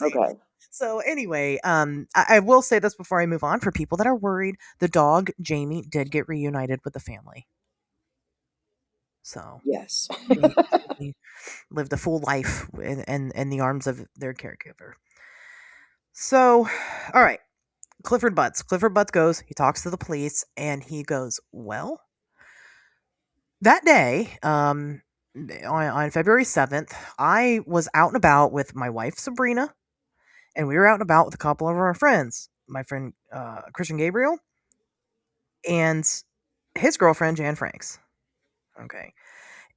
Okay. So anyway, I will say this before I move on. For people that are worried, the dog, Jamie, did get reunited with the family. So yes. Jamie lived a full life in the arms of their caregiver. So, all right. Clifford Butts goes, he talks to the police, and he goes, well, that day, on February 7th, I was out and about with my wife, Sabrina, and we were out and about with a couple of our friends. My friend, Christian Gabriel, and his girlfriend, Jan Franks. Okay.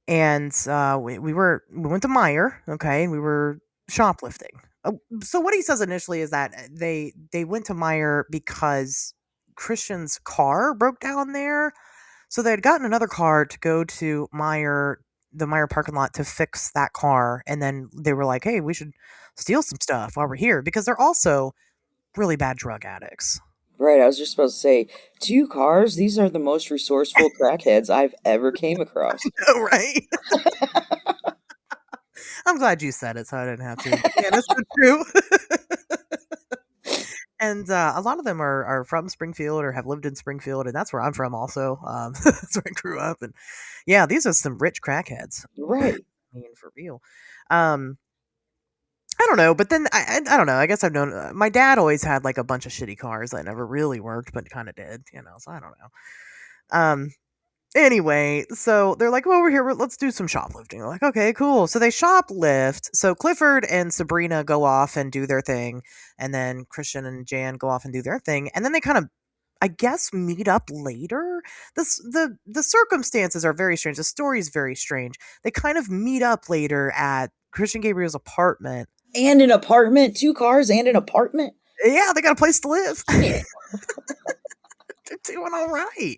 And we went to Meijer, okay, and we were shoplifting. So what he says initially is that they went to Meijer because Christian's car broke down there. So they had gotten another car to go to the Meijer parking lot to fix that car. And then they were like, hey, we should steal some stuff while we're here, because they're also really bad drug addicts. Right, I was just supposed to say, 2 cars, these are the most resourceful crackheads I've ever came across. Oh, right? I'm glad you said it so I didn't have to. Yeah, that's so true. And a lot of them are from Springfield or have lived in Springfield, and that's where I'm from also. That's where I grew up. And yeah, these are some rich crackheads. Right. I mean, for real. I don't know, but then I don't know. I guess I've known my dad always had a bunch of shitty cars that never really worked, but kind of did, so I don't know. Anyway, so they're like, well, we're here. Let's do some shoplifting. They're like, okay, cool. So they shoplift. So Clifford and Sabrina go off and do their thing. And then Christian and Jan go off and do their thing. And then they kind of, I guess, meet up later. The circumstances are very strange. The story is very strange. They kind of meet up later at Christian Gabriel's apartment. And an apartment? 2 cars and an apartment? Yeah, they got a place to live. They're doing all right.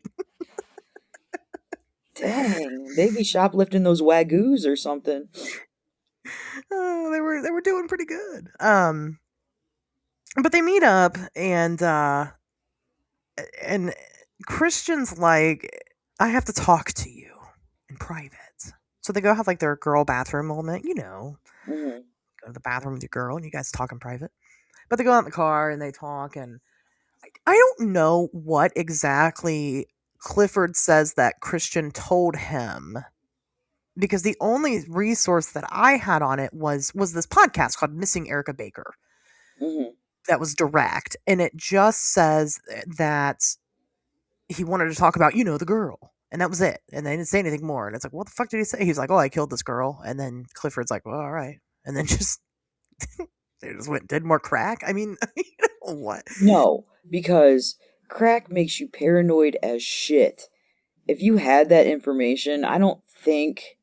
Dang, they be shoplifting those Wagoos or something. They were doing pretty good. But they meet up, and Christian's like, I have to talk to you in private. So they go have their girl bathroom moment, Mm-hmm. Go to the bathroom with your girl and you guys talk in private. But they go out in the car and they talk, and I don't know what exactly Clifford says that Christian told him, because the only resource that I had on it was this podcast called Missing Erica Baker. Mm-hmm. that was direct, and it just says that he wanted to talk about, the girl. And that was it. And they didn't say anything more. And it's like, what the fuck did he say? He's like, oh, I killed this girl. And then Clifford's like, well, all right. And then just they just went and did more crack. I mean, what? No, because crack makes you paranoid as shit. If you had that information, I don't think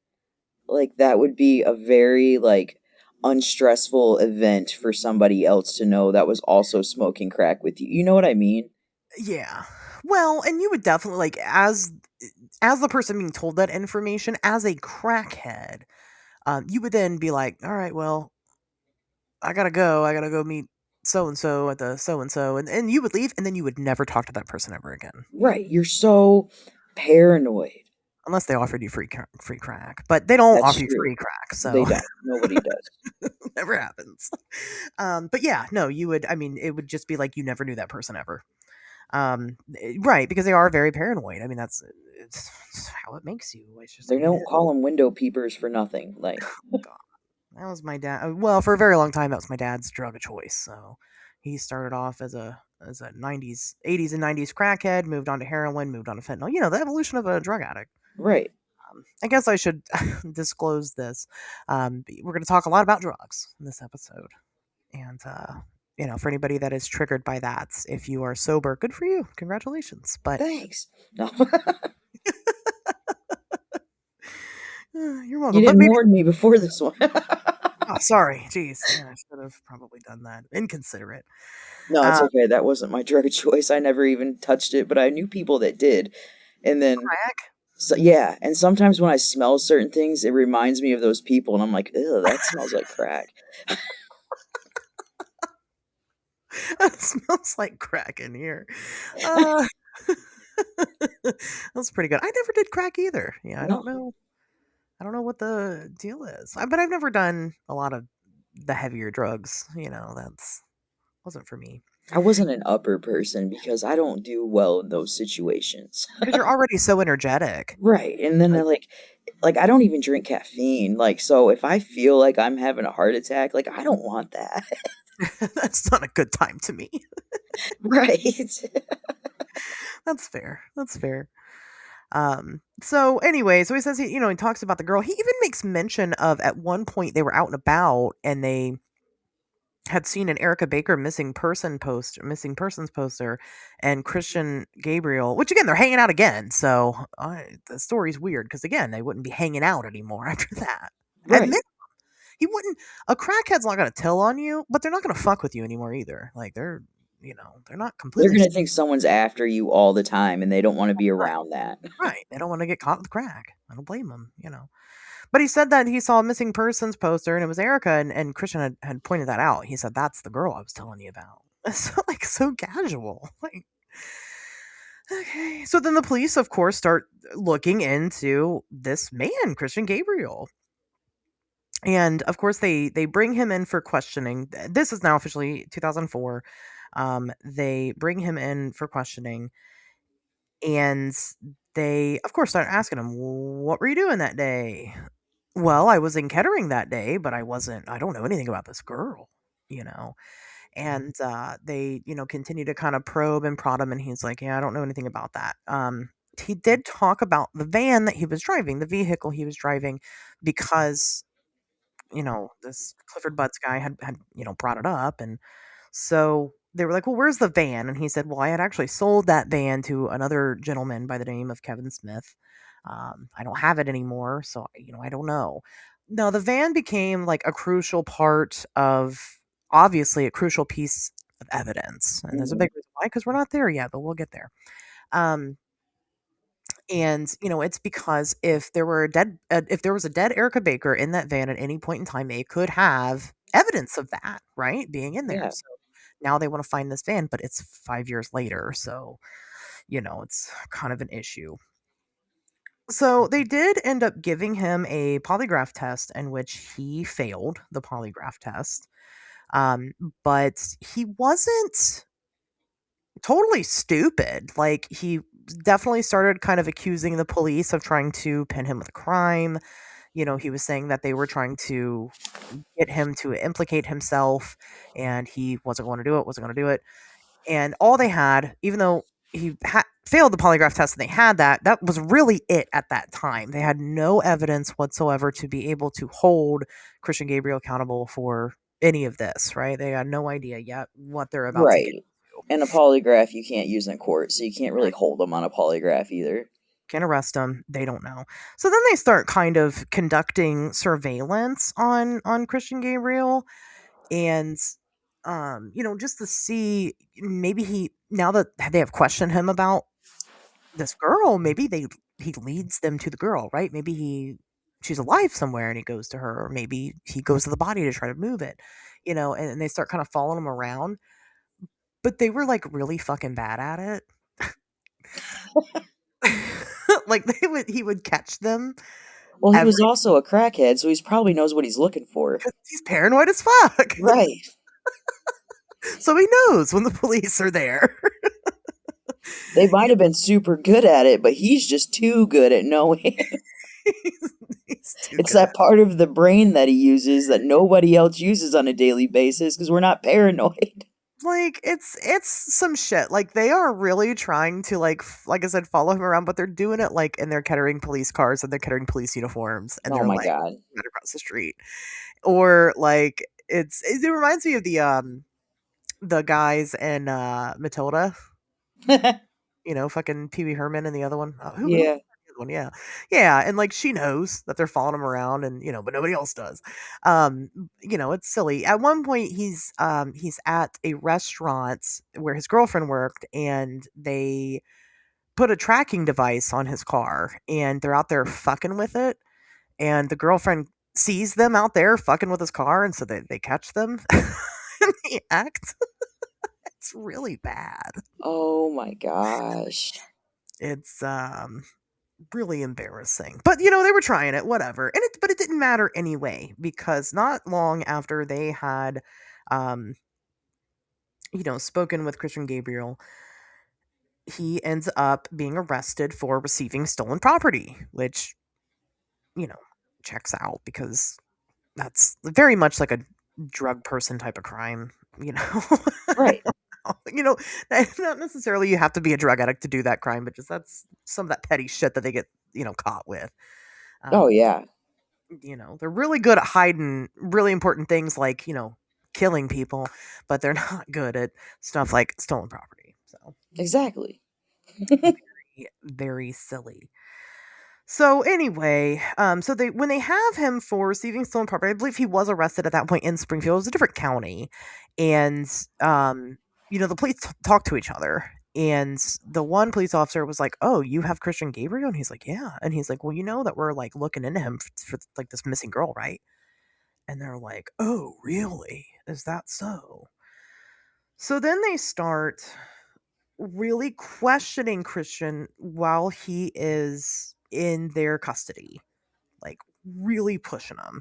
like that would be a very like unstressful event for somebody else to know that was also smoking crack with you. You know what I mean? Yeah. Well, and you would definitely like as the person being told that information as a crackhead, you would then be like, all right, well, I gotta go meet so and so at the so and so, and you would leave, and then you would never talk to that person ever again, Right. You're so paranoid. unless they offered you free crack. But they don't That's offer you true. free crack, They so don't. Nobody does. never happens. But yeah, no, you would. I mean, it would just be like you never knew that person ever. Right, because they are very paranoid. I mean, it's how it makes you. It's just They the way it don't is. call them window peepers for nothing. Like, God. That was my dad. Well, for a very long time, that was my dad's drug of choice. So he started off as a 80s and 90s crackhead, moved on to heroin, moved on to fentanyl. The evolution of a drug addict. right. I guess I should disclose this. We're going to talk a lot about drugs in this episode, and for anybody that is triggered by that, if you are sober, good for you, congratulations. But Thanks. No. you're welcome. You But didn't maybe. warn me before this one. Oh, sorry. Jeez. Yeah, I should have probably done that. Inconsiderate. No, it's okay. That wasn't my drug of choice. I never even touched it, but I knew people that did. And then, Crack. so, yeah. And sometimes when I smell certain things, it reminds me of those people. And I'm like, ew, that smells like crack. It smells like crack in here. That's pretty good. I never did crack either. Yeah, I No, don't know. I don't know what the deal is. But I've never done a lot of the heavier drugs. That's wasn't for me. I wasn't an upper person because I don't do well in those situations. Because you're already so energetic. Right. And then I like I don't even drink caffeine. Like, so if I feel like I'm having a heart attack, like I don't want that. That's not a good time to me. Right. That's fair. That's fair. So anyway, so he says he talks about the girl. He even makes mention of at one point they were out and about and they had seen an Erica Baker missing persons poster and Christian Gabriel, which again, they're hanging out again. So the story's weird because again, they wouldn't be hanging out anymore after that. Right. Admit, he wouldn't, a crackhead's not going to tell on you, but they're not going to fuck with you anymore either. Like they're not They're completely going to think someone's after you all the time and they don't want to be around that. right. They don't want to get caught with crack. I don't blame them, But he said that he saw a missing persons poster and it was Erica and Christian had pointed that out. He said, that's the girl I was telling you about. So casual. Like, okay. So then the police, of course, start looking into this man, Christian Gabriel. And of course, they bring him in for questioning. This is now officially 2004. They bring him in for questioning. And they, of course, start asking him, what were you doing that day? Well, I was in Kettering that day, but I don't know anything about this girl, and they, continue to kind of probe and prod him. And he's like, yeah, I don't know anything about that. He did talk about the van that he was driving, the vehicle he was driving, because, this Clifford Butts guy had, brought it up. And so they were like, well, where's the van? And he said, well, I had actually sold that van to another gentleman by the name of Kevin Smith. I don't have it anymore, so I don't know. No, the van became like a crucial part of, obviously, a crucial piece of evidence, and there's a big reason why, because we're not there yet, but we'll get there. And it's because if there was a dead Erica Baker in that van at any point in time, they could have evidence of that, right, being in there. Yeah. So now they want to find this van, but it's 5 years later, so it's kind of an issue. So they did end up giving him a polygraph test in which he failed the polygraph test. But he wasn't totally stupid. Like, he definitely started kind of accusing the police of trying to pin him with a crime. He was saying that they were trying to get him to implicate himself, and he wasn't going to do it, wasn't going to do it. And all they had, even though he failed the polygraph test and they had that was really it at that time. They had no evidence whatsoever to be able to hold Christian Gabriel accountable for any of this, right? They had no idea yet what they're about to get Right. into. And a polygraph you can't use in court, so you can't really hold them on a polygraph either. Can't arrest them. They don't know. So then they start kind of conducting surveillance on Christian Gabriel, and just to see maybe now that they have questioned him about this girl, maybe he leads them to the girl, right? Maybe she's alive somewhere and he goes to her, or maybe he goes to the body to try to move it, and they start kind of following him around. But they were like really fucking bad at it. Like he would catch them. Well, he was also a crackhead, so he probably knows what he's looking for. He's paranoid as fuck. Right. So he knows when the police are there. They might have been super good at it, but he's just too good at knowing. It's that part of the brain that he uses that nobody else uses on a daily basis because we're not paranoid. Like it's some shit. Like they are really trying to like I said, follow him around, but they're doing it like in their Kettering police cars and they're Kettering police uniforms, and Oh they're my like God. right across the street. Or like it reminds me of the guys in Matilda. Fucking Pee Wee Herman and the other one. Who Yeah. was the other one? Yeah, and like she knows that they're following him around, and but nobody else does. It's silly. At one point, he's at a restaurant where his girlfriend worked, and they put a tracking device on his car, and they're out there fucking with it, and the girlfriend sees them out there fucking with his car, and so they catch them, and they act. It's really bad. Oh my gosh. It's really embarrassing. But they were trying it, whatever. But it didn't matter anyway, because not long after they had spoken with Christian Gabriel, he ends up being arrested for receiving stolen property, which checks out, because that's very much like a drug person type of crime, Right. Not necessarily you have to be a drug addict to do that crime, but just that's some of that petty shit that they get, caught with. Oh yeah. They're really good at hiding really important things like, killing people, but they're not good at stuff like stolen property. So Exactly. very, very silly. So anyway, when they have him for receiving stolen property, I believe he was arrested at that point in Springfield. It was a different county, and the police talked to each other, and the one police officer was like, "Oh, you have Christian Gabriel?" And he's like, "Yeah," and he's like, "Well, you know that we're like looking into him for like this missing girl, right?" And they're like, "Oh, really? Is that so?" So then they start really questioning Christian while he is in their custody, like really pushing him.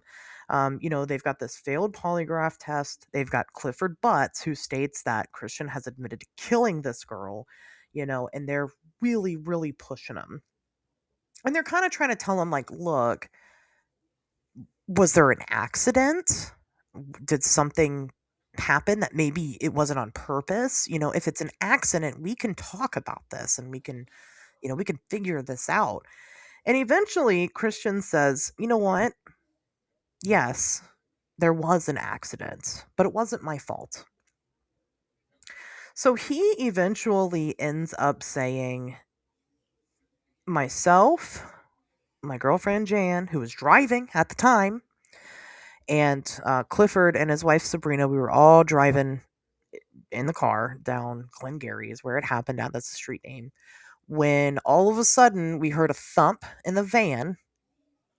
They've got this failed polygraph test. They've got Clifford Butts, who states that Christian has admitted to killing this girl, and they're really, really pushing him. And they're kind of trying to tell him, like, look, was there an accident? Did something happen that maybe it wasn't on purpose? If it's an accident, we can talk about this and we can figure this out. And eventually Christian says, you know what? Yes, there was an accident, but it wasn't my fault. So he eventually ends up saying, myself, my girlfriend Jan, who was driving at the time, and Clifford and his wife Sabrina, we were all driving in the car down Glengarry is where it happened at. That's the street name. When all of a sudden we heard a thump in the van,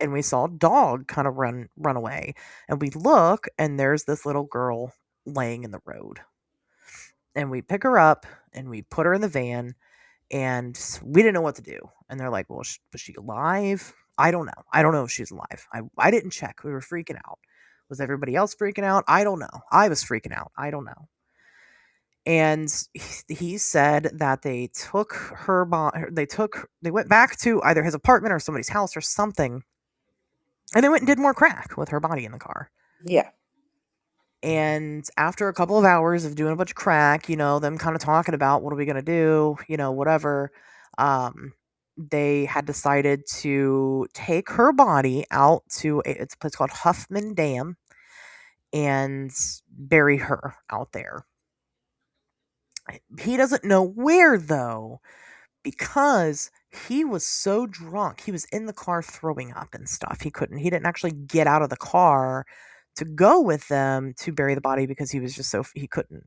and we saw a dog kind of run away, and we look, and there's this little girl laying in the road, and we pick her up and we put her in the van, and we didn't know what to do. And they're like, well, was she alive? I don't know if she's alive. I didn't check. We were freaking out. Was everybody else freaking out? I don't know. I was freaking out. I don't know. And he said that they took her they went back to either his apartment or somebody's house or something, And they went and did more crack with her body in the car. Yeah. And after a couple of hours of doing a bunch of crack, them kind of talking about what are we going to do, whatever, they had decided to take her body out to it's a place called Huffman Dam and bury her out there. He doesn't know where, though, because he was so drunk. He was in the car throwing up and stuff. He didn't actually get out of the car to go with them to bury the body because he was just he couldn't.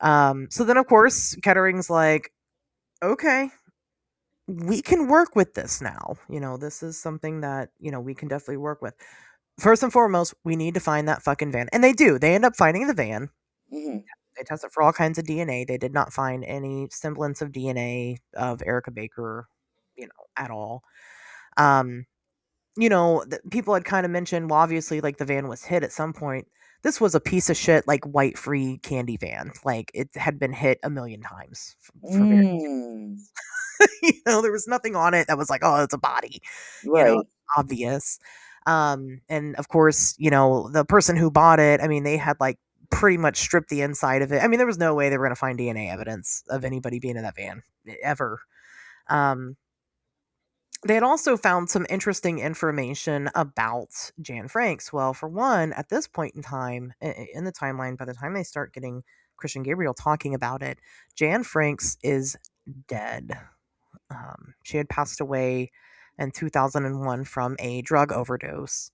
So then, of course, Kettering's like, okay, we can work with this now. This is something that, we can definitely work with. First and foremost, we need to find that fucking van. And they do. They end up finding the van. Mm-hmm. They test it for all kinds of DNA. They did not find any semblance of DNA of Erica Baker, at all. People had kind of mentioned, well, obviously, like, the van was hit at some point. This was a piece of shit, like, white free candy van. Like, it had been hit a million times for various there was nothing on it that was like, oh, it's a body. Right. Obvious. And of course, the person who bought it, I mean, they had like pretty much stripped the inside of it. I mean, there was no way they were going to find DNA evidence of anybody being in that van ever. They had also found some interesting information about Jan Franks. Well, for one, at this point in time, in the timeline, by the time they start getting Christian Gabriel talking about it, Jan Franks is dead. She had passed away in 2001 from a drug overdose.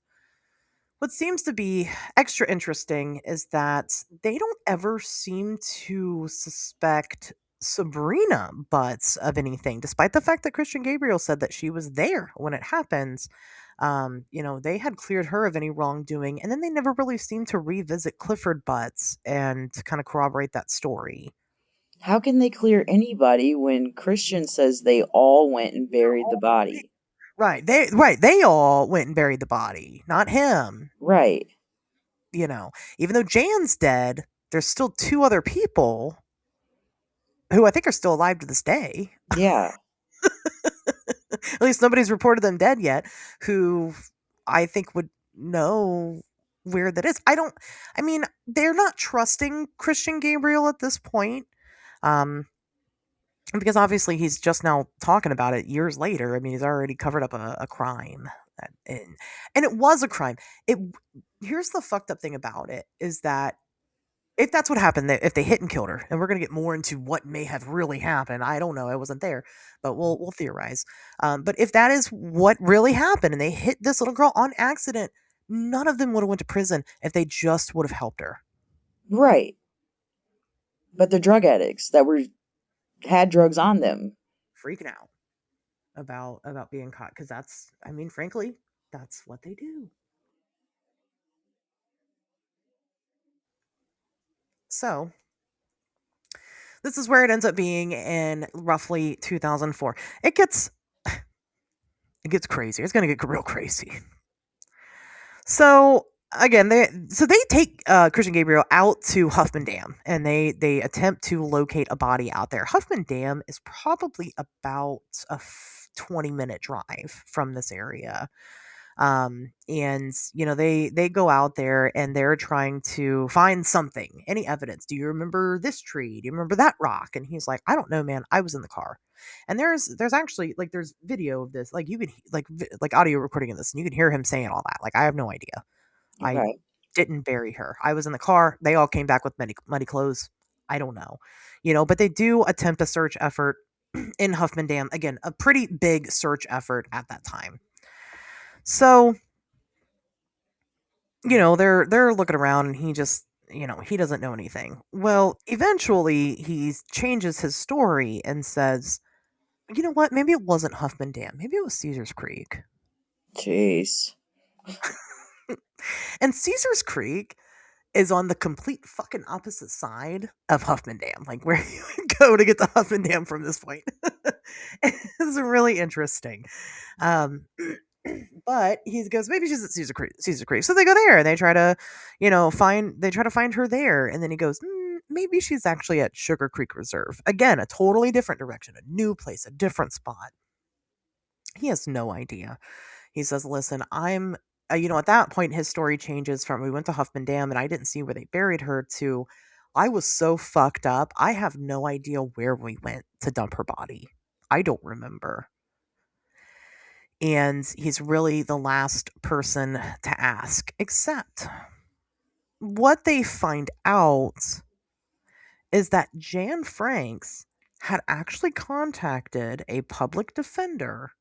What seems to be extra interesting is that they don't ever seem to suspect Sabrina Butts of anything, despite the fact that Christian Gabriel said that she was there when it happened. They had cleared her of any wrongdoing, and then they never really seemed to revisit Clifford Butts and to kind of corroborate that story. How can they clear anybody when Christian says they all went and buried the body? Right. They all went and buried the body, not him. Right. Even though Jan's dead, there's still two other people who I think are still alive to this day. Yeah. At least nobody's reported them dead yet, who I think would know where that is. They're not trusting Christian Gabriel at this point. Because obviously he's just now talking about it years later. I mean, he's already covered up a crime. And it was a crime. Here's the fucked up thing about it is that if that's what happened, if they hit and killed her, and we're going to get more into what may have really happened. I don't know. I wasn't there, but we'll theorize. But if that is what really happened and they hit this little girl on accident, none of them would have went to prison if they just would have helped her. Right. But they're drug addicts that had drugs on them. Freaking out about being caught, because frankly, that's what they do. So this is where it ends up being in roughly 2004. It gets crazy. It's going to get real crazy. So again, they take Christian Gabriel out to Huffman Dam, and they attempt to locate a body out there. Huffman Dam is probably about a 20-minute drive from this area. They go out there and they're trying to find something, any evidence. Do you remember this tree? Do you remember that rock? And he's like, I don't know, man. I was in the car. And there's actually there's video of this, like you could like audio recording of this, and you can hear him saying all that. Like, I have no idea. Okay. I didn't bury her. I was in the car. They all came back with muddy clothes. I don't know, but they do attempt a search effort in Huffman Dam. Again, a pretty big search effort at that time. So, they're looking around, and he just, he doesn't know anything. Well, eventually he changes his story and says, you know what? Maybe it wasn't Huffman Dam. Maybe it was Caesar's Creek. Jeez. And Caesar's Creek is on the complete fucking opposite side of Huffman Dam, like where you would go to get to Huffman Dam from this point. It's really interesting. But he goes, maybe she's at Caesar Creek. So they go there and they try to, find her there. And then he goes, maybe she's actually at Sugar Creek Reserve. Again, a totally different direction, a new place, a different spot. He has no idea. He says, listen, at that point, his story changes from we went to Huffman Dam and I didn't see where they buried her to I was so fucked up. I have no idea where we went to dump her body. I don't remember. And he's really the last person to ask, except what they find out is that Jan Franks had actually contacted a public defender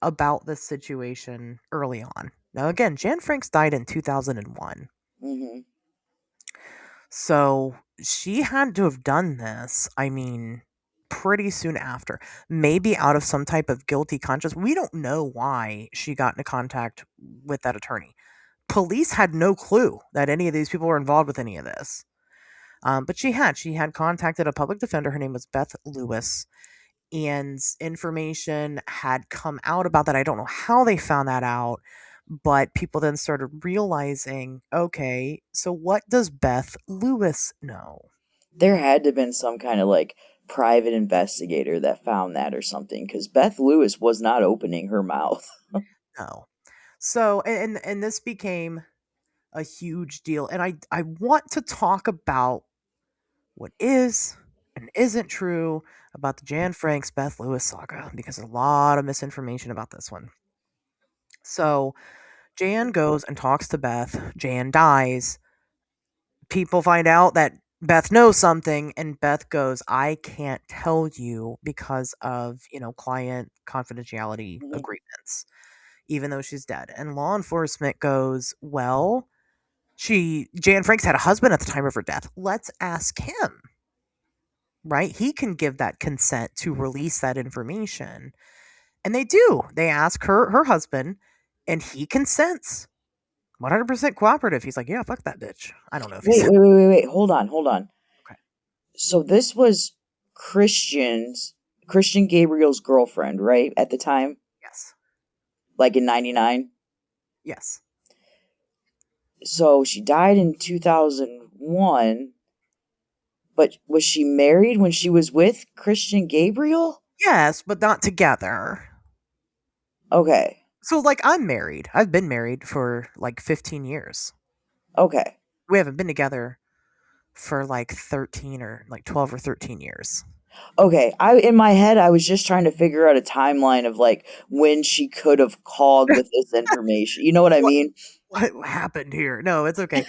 about this situation early on. Now, again, Jan Franks died in 2001. Mm-hmm. So she had to have done this, pretty soon after. Maybe out of some type of guilty conscience. We don't know why she got into contact with that attorney. Police had no clue that any of these people were involved with any of this. But she had contacted a public defender. Her name was Beth Lewis. And information had come out about that. I don't know how they found that out, but people then started realizing, okay, so what does Beth Lewis know? There had to have been some kind of like private investigator that found that or something, because Beth Lewis was not opening her mouth. No. So, and this became a huge deal. And I want to talk about what is and isn't true about the Jan Franks Beth Lewis saga, because there's a lot of misinformation about this one. So Jan goes and talks to Beth. Jan dies. People find out that Beth knows something, and Beth goes, I can't tell you because of, client confidentiality Mhm. agreements, even though she's dead. And law enforcement goes, well, Jan Franks had a husband at the time of her death. Let's ask him. Right? He can give that consent to release that information. And they do. They ask her husband, and he consents. 100% cooperative. He's like, yeah, fuck that bitch. I don't know if he's Wait. Hold on. okay. So this was Christian Gabriel's girlfriend, right? At the time? Yes. Like in 99? Yes. So she died in 2001, but was she married when she was with Christian Gabriel? Yes, but not together. Okay. So, I'm married. I've been married for 15 years. Okay. We haven't been together for 13 or 12 or 13 years. Okay. In my head, I was just trying to figure out a timeline of when she could have called with this information. You know what I mean? What happened here? No, it's okay.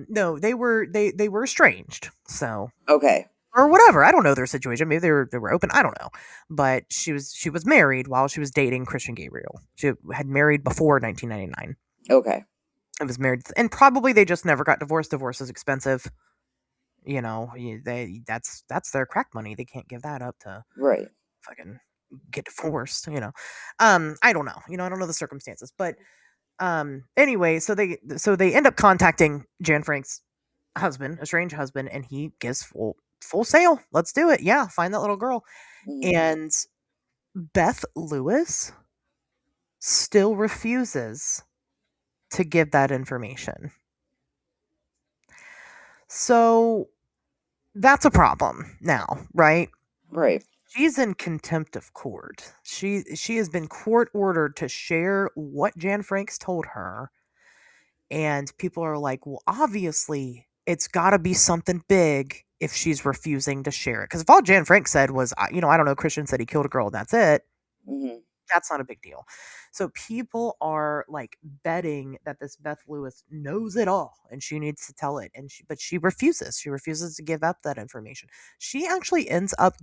No, they were estranged. So Okay. or whatever. I don't know their situation. Maybe they were open. I don't know. But she was married while she was dating Christian Gabriel. She had married before 1999. Okay. And was married, and probably they just never got divorced. Divorce is expensive. That's their crack money. They can't give that up to Right. fucking get divorced. I don't know. I don't know the circumstances, but anyway, so they end up contacting Jan Frank's husband, estranged husband, and he gives full sale. Let's do it. Yeah, find that little girl. Mhm. And Beth Lewis still refuses to give that information. So that's a problem now, right? Right. She's in contempt of court. She has been court ordered to share what Jan Franks told her. And people are like, well, obviously, it's got to be something big if she's refusing to share it. Because if all Jan Franks said was, I don't know, Christian said he killed a girl, and that's it, Mm-hmm. that's not a big deal. So people are betting that this Beth Lewis knows it all and she needs to tell it. But she refuses. She refuses to give up that information. She actually ends up,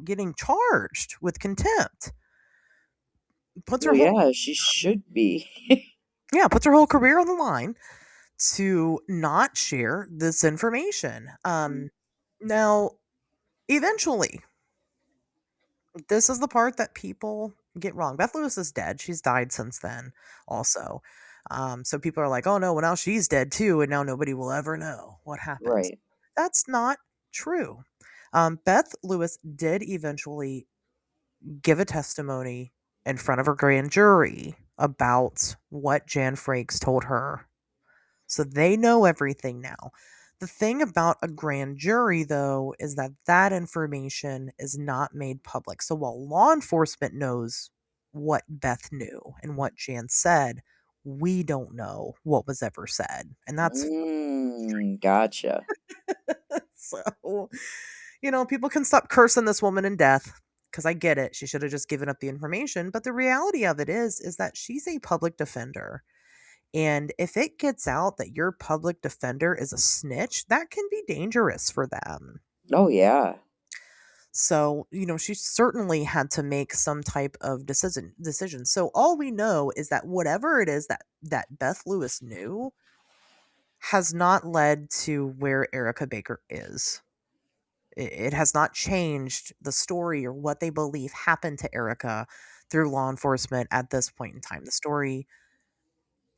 getting charged with contempt. Puts her Well, she should be. puts her whole career on the line to not share this information. Now, eventually, this is the part that people get wrong. Beth Lewis is dead. She's died since then, also. So people are like, oh no, well now she's dead too, and now nobody will ever know what happened. Right. That's not true. Beth Lewis did eventually give a testimony in front of her grand jury about what Jan Frakes told her. So they know everything now. The thing about a grand jury, though, is that information is not made public. So while law enforcement knows what Beth knew and what Jan said. We don't know what was ever said. And that's Gotcha. so, people can stop cursing this woman in death because I get it. She should have just given up the information. But the reality of it is that she's a public defender. And if it gets out that your public defender is a snitch, that can be dangerous for them. Oh, yeah. So, she certainly had to make some type of decision. So all we know is that whatever it is that Beth Lewis knew has not led to where Erica Baker is. It has not changed the story or what they believe happened to Erica through law enforcement at this point in time. The story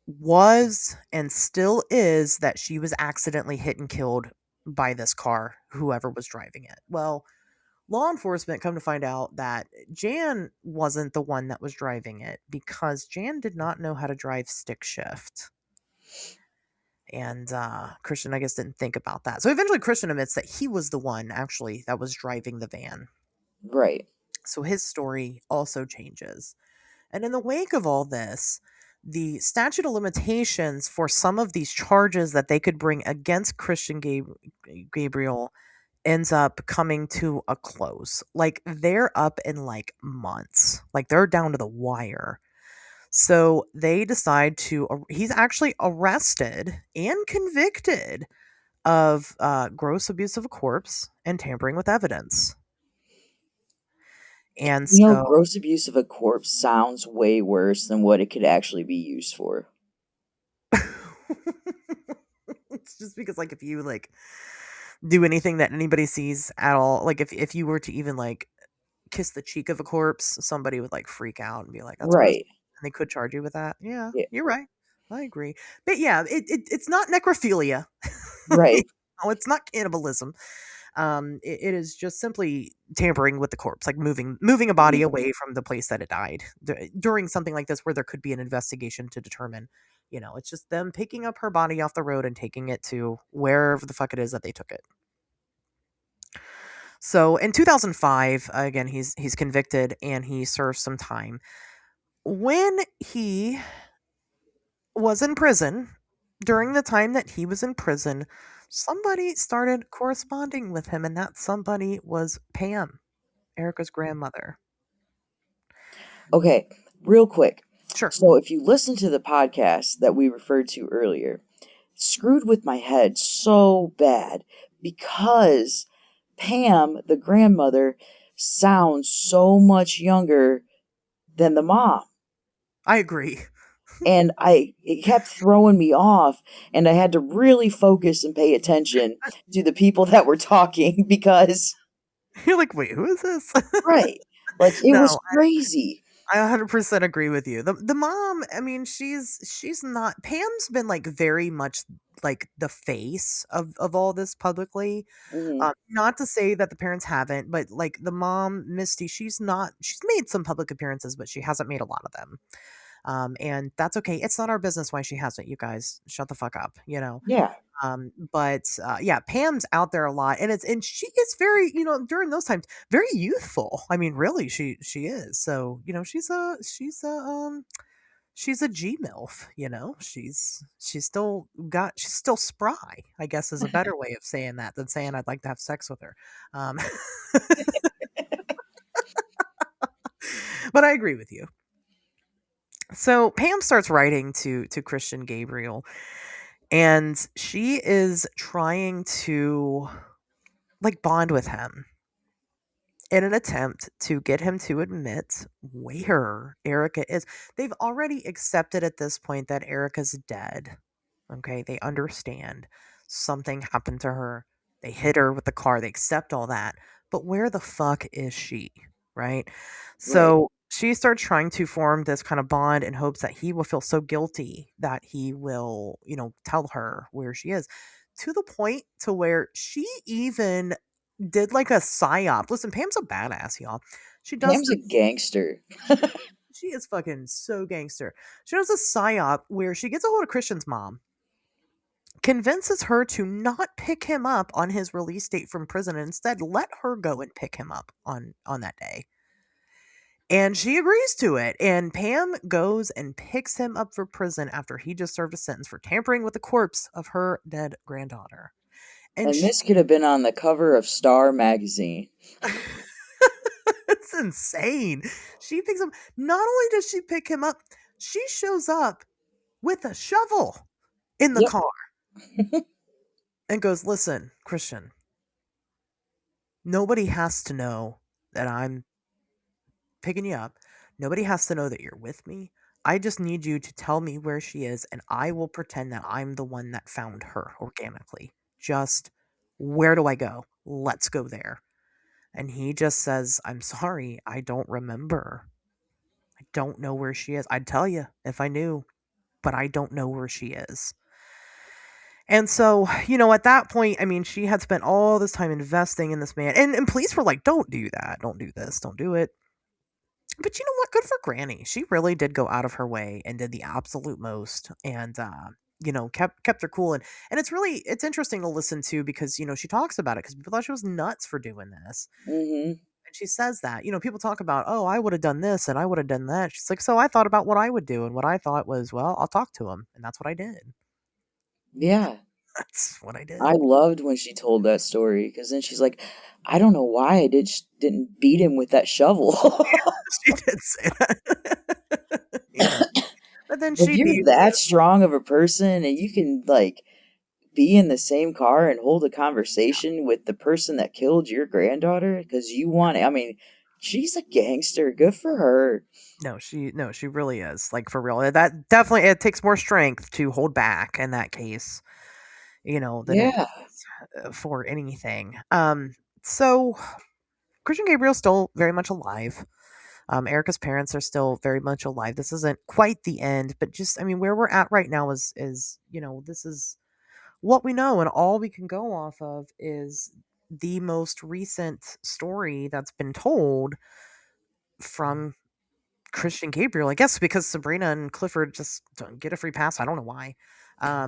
was and still is that she was accidentally hit and killed by this car, whoever was driving it. Well, law enforcement come to find out that Jan wasn't the one that was driving it because Jan did not know how to drive stick shift. And Christian, I guess, didn't think about that. So eventually Christian admits that he was the one actually that was driving the van. Right. So his story also changes. And in the wake of all this, the statute of limitations for some of these charges that they could bring against Christian Gabriel ends up coming to a close. Like, they're up in like months. Like, they're down to the wire. So they decide he's actually arrested and convicted of gross abuse of a corpse and tampering with evidence. And so, gross abuse of a corpse sounds way worse than what it could actually be used for. it's just because, like, if you like do anything that anybody sees at all, like if you were to even like kiss the cheek of a corpse, somebody would like freak out and be like, "That's gross." Right. And they could charge you with that. Yeah, Yeah. you're right. I agree. But yeah, it's not necrophilia. Right. No, it's not cannibalism. It is just simply tampering with the corpse, like moving a body away from the place that it died during something like this where there could be an investigation to determine, it's just them picking up her body off the road and taking it to wherever the fuck it is that they took it. So in 2005, again, he's convicted and he serves some time. When he was in prison, during the time that he was in prison, somebody started corresponding with him, and that somebody was Pam, Erica's grandmother. Okay, real quick. Sure. So if you listen to the podcast that we referred to earlier, it screwed with my head so bad because Pam, the grandmother, sounds so much younger than the mom. I agree. And it kept throwing me off, and I had to really focus and pay attention to the people that were talking because You're like, wait, who is this? right, like it was crazy. I 100% agree with you. The mom, I mean, she's not. Pam's been like very much like the face of all this publicly. Not to say that the parents haven't, but like the mom, Misty, she's made some public appearances, but she hasn't made a lot of them. And that's okay. It's not our business why she hasn't. You guys, shut the fuck up. Yeah. But yeah, Pam's out there a lot, and she is very, during those times, very youthful. I mean, really, she is. So she's a G MILF. She's still spry, I guess, is a better way of saying that than saying I'd like to have sex with her. But I agree with you. So Pam starts writing to Christian Gabriel, and she is trying to like bond with him in an attempt to get him to admit where Erica is. They've already accepted at this point that Erica's dead. Okay, they understand something happened to her. They hit her with the car. They accept all that. But where the fuck is she? Right? So she starts trying to form this kind of bond in hopes that he will feel so guilty that he will, tell her where she is, to the point to where she even did like a psyop. Listen, Pam's a badass, y'all. Pam's a gangster. She is fucking so gangster. She does a psyop where she gets a hold of Christian's mom, convinces her to not pick him up on his release date from prison and instead let her go and pick him up on that day. And she agrees to it. And Pam goes and picks him up for prison after he just served a sentence for tampering with the corpse of her dead granddaughter. And And this could have been on the cover of Star magazine. it's insane. She picks him. Not only does she pick him up, she shows up with a shovel in the Yep. car and goes, "Listen, Christian, nobody has to know that I'm picking you up. Nobody has to know that you're with me. I just need you to tell me where she is, and I will pretend that I'm the one that found her organically. Just where do I go? Let's go there." And he just says, "I'm sorry, I don't remember. I don't know where she is. I'd tell you if I knew, but I don't know where she is." And so, at that point, I mean, she had spent all this time investing in this man. And police were like, "Don't do that. Don't do this. Don't do it." But you know what? Good for Granny. She really did go out of her way and did the absolute most, and kept her cool. And it's interesting to listen to because she talks about it because people thought she was nuts for doing this. Mm-hmm. And she says that people talk about, "Oh, I would have done this and I would have done that." She's like, "So I thought about what I would do, and what I thought was, well, I'll talk to him, and that's what I did. Yeah. That's what I did." I loved when she told that story because then she's like, I don't know why I didn't beat him with that shovel. She did say that. Yeah. But then If she you're beat that strong of a person and you can like be in the same car and hold a conversation with the person that killed your granddaughter because you want it. I mean, she's a gangster. Good for her. No, she really is. Like for real. That definitely it takes more strength to hold back in that case, than it Yeah. for anything. So Christian Gabriel's still very much alive. Erica's parents are still very much alive. This isn't quite the end, but just I mean, where we're at right now is this is what we know, and all we can go off of is the most recent story that's been told from Christian Gabriel, I guess, because Sabrina and Clifford just don't get a free pass. I don't know why.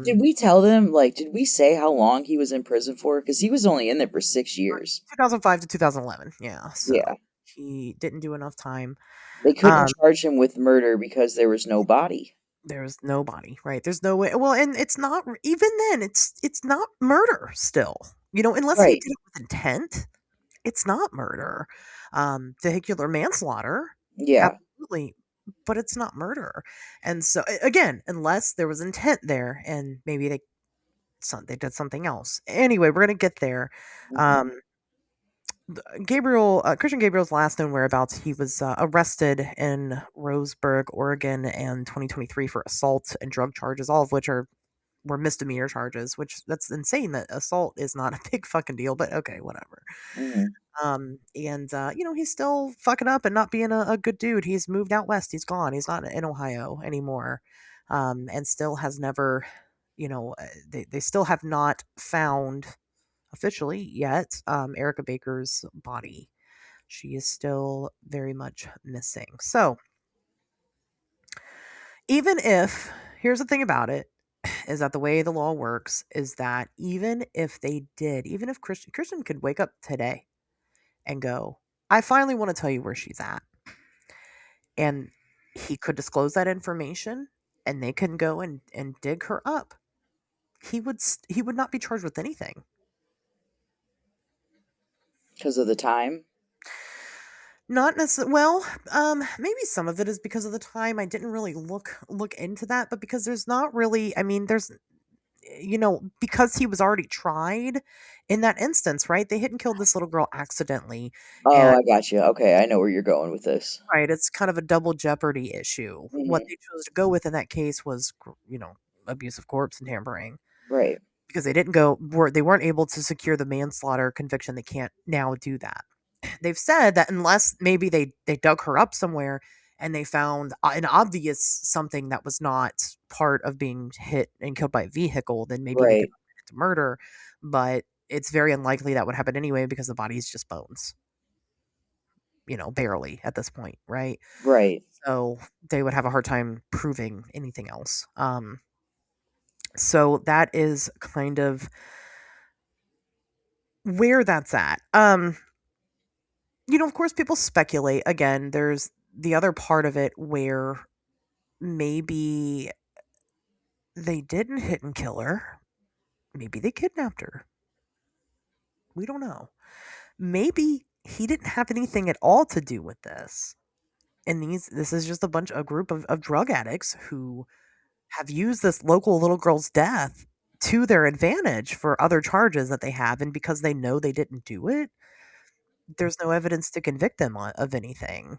Did we tell them, like, did we say how long he was in prison for? Because he was only in there for 6 years. 2005 to 2011. Yeah. So Yeah. he didn't do enough time. They couldn't charge him with murder because there was no body. There's nobody, right? There's no way. Well, and it's not even then. It's not murder still. Unless he Right. did it with intent, it's not murder. Vehicular manslaughter, Yeah. absolutely, but it's not murder. And so again, unless there was intent there, and maybe they did something else. Anyway, we're gonna get there. Mhm. Christian Gabriel's last known whereabouts, he was arrested in Roseburg, Oregon in 2023 for assault and drug charges, all of which were misdemeanor charges, which that's insane that assault is not a big fucking deal, but okay, whatever. Mhm. He's still fucking up and not being a good dude. He's moved out west. He's gone. He's not in Ohio anymore. And still has never, they still have not found officially yet Erica Baker's body. She is still very much missing. So, even if, here's the thing about it, is that the way the law works is that even if Christian could wake up today and go, "I finally want to tell you where she's at," and he could disclose that information, and they can go and dig her up, he would not be charged with anything. Because of the time. Not necessarily. Well, maybe some of it is because of the time. I didn't really look into that, but because there's not really. I mean, there's because he was already tried in that instance, right? They hit and killed this little girl accidentally, Oh, and I got you. Okay, I know where you're going with this. right, it's kind of a double jeopardy issue. What Mhm. they chose to go with in that case was, abuse of corpse and tampering, Right. because they weren't able to secure the manslaughter conviction. They can't now do that. They've said that unless maybe they dug her up somewhere and they found an obvious something that was not part of being hit and killed by a vehicle, then maybe they could Right. put it to murder. But it's very unlikely that would happen anyway because the body is just bones, barely at this point, right? Right. So they would have a hard time proving anything else. So that is kind of where that's at. Of course, people speculate. Again, there's the other part of it where maybe they didn't hit and kill her. Maybe they kidnapped her. We don't know. Maybe he didn't have anything at all to do with this. And this is just a group of drug addicts who have used this local little girl's death to their advantage for other charges that they have. And because they know they didn't do it, there's no evidence to convict them of anything.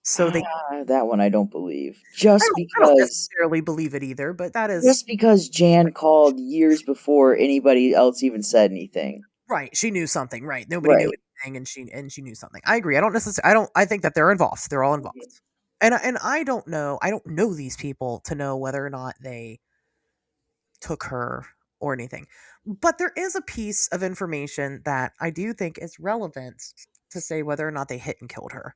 So they That one I don't believe. I don't necessarily believe it either, but that is Just because Jan called years before anybody else even said anything. right. She knew something, right? Nobody knew anything, and she knew something. I agree. I think that they're involved. They're all involved. And I don't know. I don't know these people to know whether or not they took her or anything. But there is a piece of information that I do think is relevant to say whether or not they hit and killed her.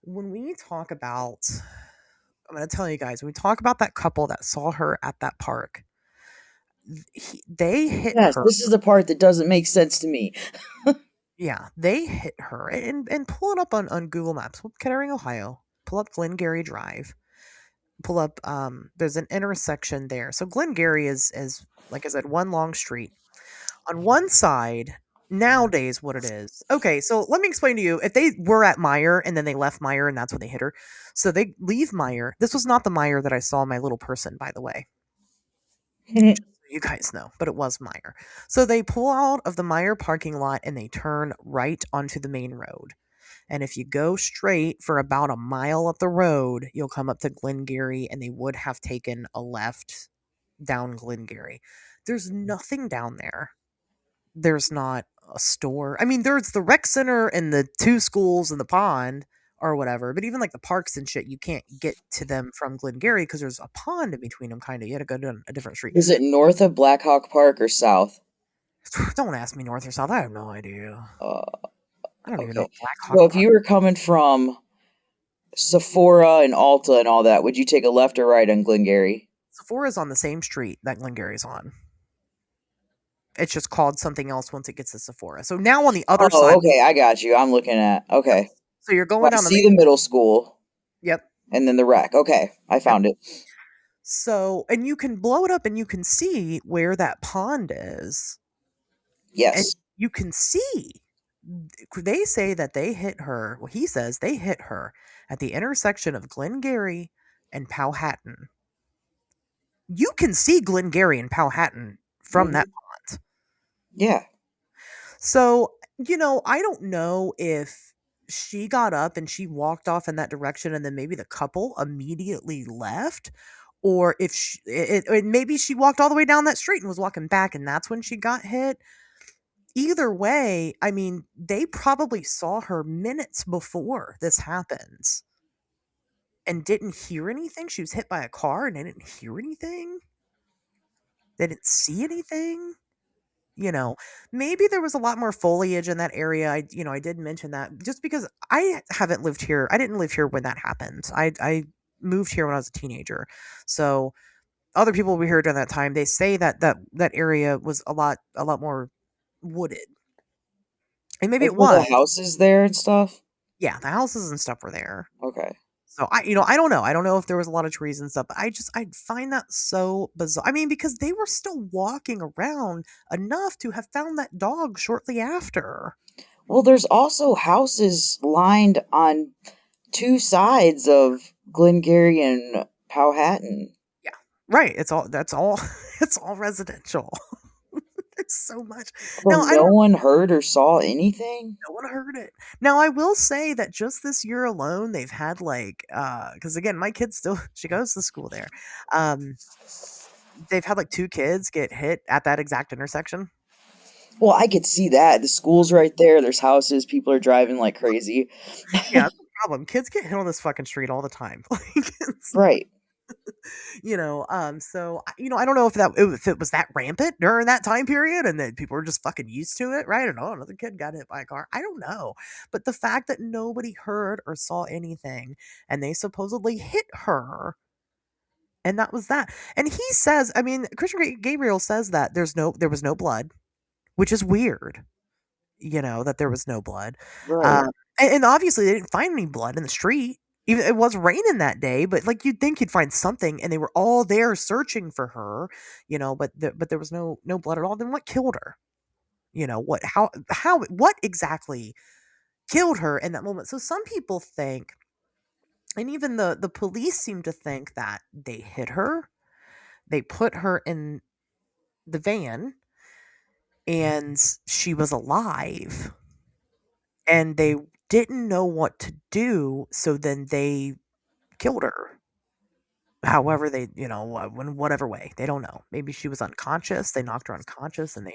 When we talk about, I'm going to tell you guys, when we talk about that couple that saw her at that park, they hit her. This is the part that doesn't make sense to me. Yeah, they hit her. And pull it up on Google Maps. Kettering, Ohio. Pull up Glengarry Drive. Pull up, there's an intersection there. So Glengarry is, like I said, one long street. On one side, nowadays, what it is. Okay, so let me explain to you. If they were at Meyer and then they left Meyer and that's when they hit her. So they leave Meyer. This was not the Meyer that I saw in my little person, by the way. Just so you guys know, but it was Meyer. So they pull out of the Meyer parking lot and they turn right onto the main road. And if you go straight for about a mile up the road, you'll come up to Glengarry, and they would have taken a left down Glengarry. There's nothing down there. There's not a store. I mean, there's the rec center and the 2 schools and the pond or whatever, but even like the parks and shit, you can't get to them from Glengarry because there's a pond in between them, kind of. You had to go down a different street. Is it north of Black Hawk Park or south? Don't ask me north or south. I have no idea. I don't even know Black Hawk Well, if you were coming from Sephora and Ulta and all that, would you take a left or right on Glengarry? Sephora's on the same street that Glengarry's on. It's just called something else once it gets to Sephora. So now on the other side. Okay, I got you. I'm looking at. Okay. So you're going down the middle school. Yep. And then the rec. Okay, I found it. So, and you can blow it up and you can see where that pond is. Yes. And you can see. They say that they hit her. Well, he says they hit her at the intersection of Glengarry and Powhatan. You can see Glengarry and Powhatan from that pond. Yeah. So, I don't know if she got up and she walked off in that direction and then maybe the couple immediately left, or if maybe she walked all the way down that street and was walking back and that's when she got hit. Either way, I mean, they probably saw her minutes before this happens and didn't hear anything. She was hit by a car and they didn't hear anything. They didn't see anything. Maybe there was a lot more foliage in that area. I did mention that just because I haven't lived here. I didn't live here when that happened. I moved here when I was a teenager. So other people were here during that time. They say that area was a lot more wooded. And maybe it was. The houses there and stuff? Yeah, the houses and stuff were there. Okay. So I don't know. I don't know if there was a lot of trees and stuff, but I find that so bizarre. I mean, because they were still walking around enough to have found that dog shortly after. Well, there's also houses lined on 2 sides of Glengarry and Powhatan. Yeah, right. It's all residential. It's so much. Well, no one heard or saw anything? No one heard it. Now, I will say that just this year alone, they've had because again, my kid she goes to school there. They've had 2 kids get hit at that exact intersection. Well, I could see that. The school's right there. There's houses. People are driving like crazy. Yeah, that's the problem. Kids get hit on this fucking street all the time. Right. So I don't know if it was that rampant during that time period and that people were just fucking used to it, right? And another kid got hit by a car. I don't know. But the fact that nobody heard or saw anything and they supposedly hit her, and that was that. And he says, I mean, Christian Gabriel says that there was no blood, which is weird. That there was no blood. Right. And obviously they didn't find any blood in the street. Even it was raining that day, but like you'd think you'd find something, and they were all there searching for her, but there was no blood at all. Then what killed her? What how what exactly killed her in that moment? So some people think, and even the police seem to think, that they hit her, they put her in the van, and she was alive, and they didn't know what to do, so then they killed her. However, they, in whatever way, they don't know. Maybe she was unconscious. They knocked her unconscious, and they're,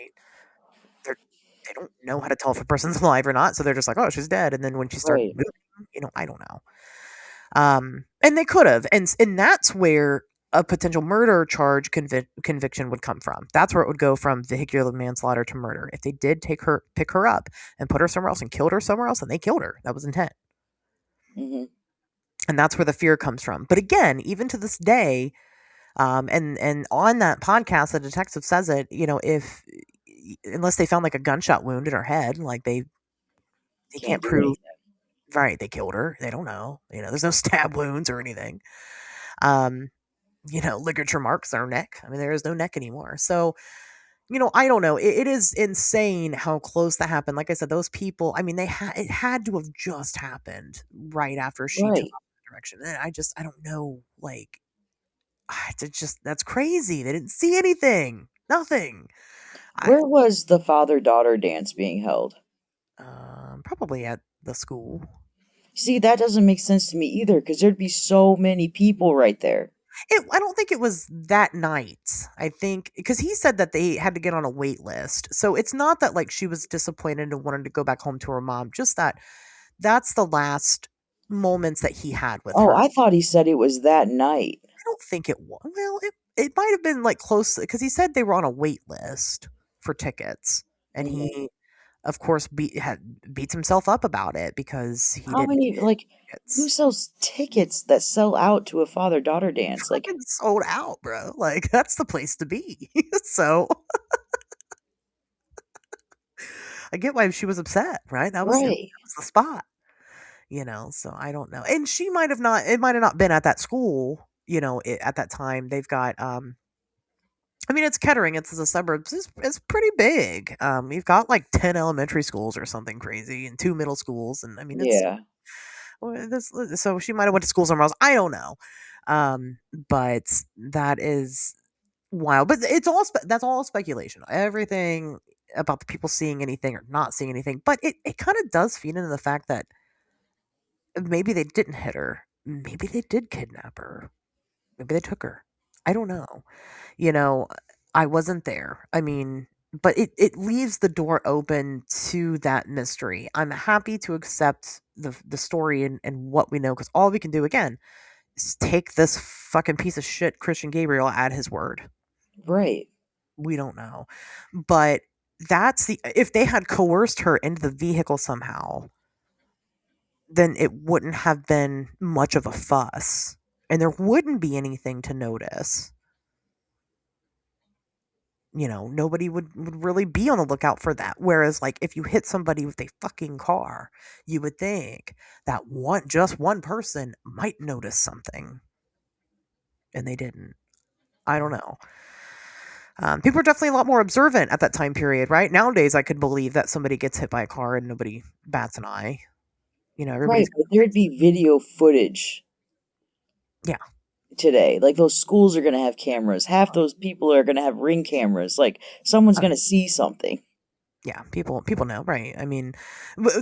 they don't know how to tell if a person's alive or not. So they're just like, oh, she's dead. And then when she started Right. moving, I don't know. And they could have, and that's where a potential murder charge conviction would come from. That's where it would go from vehicular manslaughter to murder. If they did pick her up and put her somewhere else and killed her somewhere else, and they killed her, that was intent. Hmm. And that's where the fear comes from. But again, even to this day, and on that podcast, the detective says it. If unless they found like a gunshot wound in her head, like they Can't can't do prove, anything. right, they killed her. They don't know. There's no stab wounds or anything. Um, ligature marks on her neck. I mean, there is no neck anymore. So, I don't know. It is insane how close that happened. Like I said, those people. I mean, it had to have just happened right after she took Right. off that direction. And I don't know. Like, that's crazy. They didn't see anything. Nothing. I Where was the father-daughter dance being held? Probably at the school. See, that doesn't make sense to me either, because there'd be so many people right there. I don't think it was that night. I think because he said that they had to get on a wait list. So it's not that like she was disappointed and wanted to go back home to her mom. Just that that's the last moments that he had with Oh, her. I thought he said it was that night. I don't think it was. Well, it might have been like close because he said they were on a wait list for tickets, and Mhm. he, of course, beats himself up about it because he How didn't many, like, get who tickets. sells tickets that sell out to a father-daughter dance? Like, Fucking sold out, bro. Like that's the place to be. So I get why she was upset, right? That right, was the spot, So I don't know, and she might have not. It might have not been at that school, at that time. They've got I mean, it's Kettering. It's the suburbs. It's pretty big. You've got like 10 elementary schools or something crazy, and 2 middle schools, and I mean, it's yeah, so she might have went to school somewhere else. I don't know, but that is wild. But that's all speculation. Everything about the people seeing anything or not seeing anything, but it kind of does feed into the fact that maybe they didn't hit her. Maybe they did kidnap her. Maybe they took her. I don't know. You know, I wasn't there. I mean, but it leaves the door open to that mystery. I'm happy to accept the story and what we know because all we can do again is take this fucking piece of shit Christian Gabriel at his word. right, We don't know. But that's if they had coerced her into the vehicle somehow, then it wouldn't have been much of a fuss. And there wouldn't be anything to notice. Nobody would really be on the lookout for that. Whereas, like, if you hit somebody with a fucking car, you would think that just one person might notice something, and they didn't. I don't know. People are definitely a lot more observant at that time period, right? Nowadays, I could believe that somebody gets hit by a car and nobody bats an eye. right. Everybody's But there'd be video footage yeah, today. Like, those schools are gonna have cameras. Half those people are gonna have Ring cameras. Like, someone's uh, gonna see something. yeah. People know, right? I mean,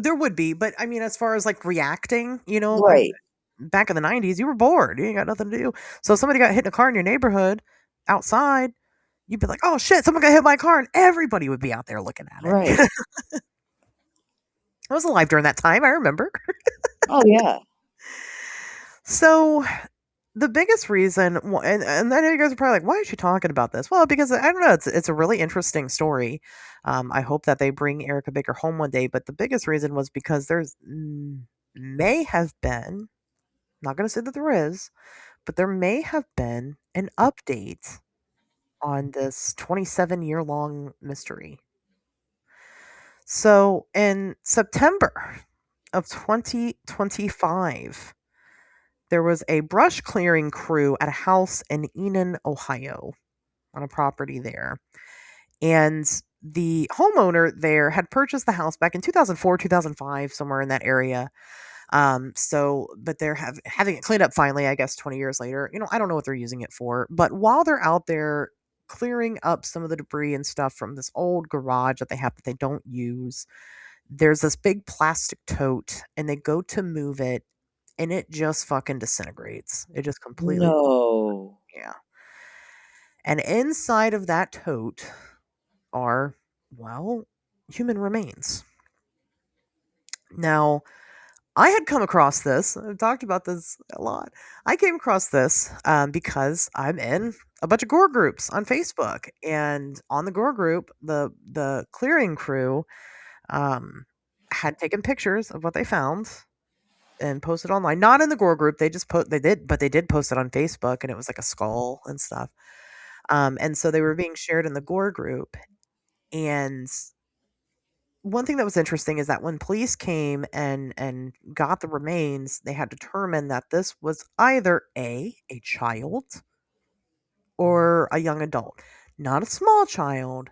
there would be, but I mean, as far as like reacting, Right, back in the 90s, you were bored. You ain't got nothing to do. So if somebody got hit in a car in your neighborhood outside, you'd be like, oh shit, someone got hit by a car, and everybody would be out there looking at right. it. I was alive during that time. I remember. Oh yeah, So the biggest reason, and I know you guys are probably like, why is she talking about this? Well, because I don't know, it's a really interesting story. I hope that they bring Erica Baker home one day, but the biggest reason was because there's may have been, not going to say that there is, but there may have been an update on this 27-year long mystery. So in September of 2025, there was a brush clearing crew at a house in Enon, Ohio, on a property there. And the homeowner there had purchased the house back in 2004, 2005, somewhere in that area. But they're having it cleaned up finally, I guess 20 years later. I don't know what they're using it for, but while they're out there clearing up some of the debris and stuff from this old garage that they have that they don't use, there's this big plastic tote and they go to move it and it just fucking disintegrates. It just completely, No. yeah. And inside of that tote are, well, human remains. Now, I had come across this. I've talked about this a lot. I came across this because I'm in a bunch of gore groups on Facebook, and on the gore group, the clearing crew had taken pictures of what they found and posted online. Not in the gore group. They did post it on Facebook, and it was like a skull and stuff. And so they were being shared in the gore group. And one thing that was interesting is that when police came and got the remains, they had determined that this was either a child or a young adult. Not a small child,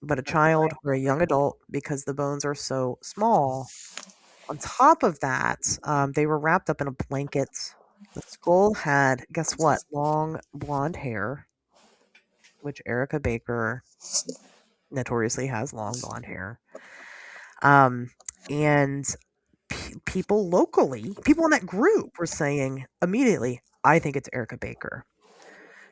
but a child or a young adult because the bones are so small. On top of that, they were wrapped up in a blanket. The skull had, guess what, long blonde hair, which Erica Baker notoriously has long blonde hair. And people locally, people in that group were saying immediately, I think it's Erica Baker.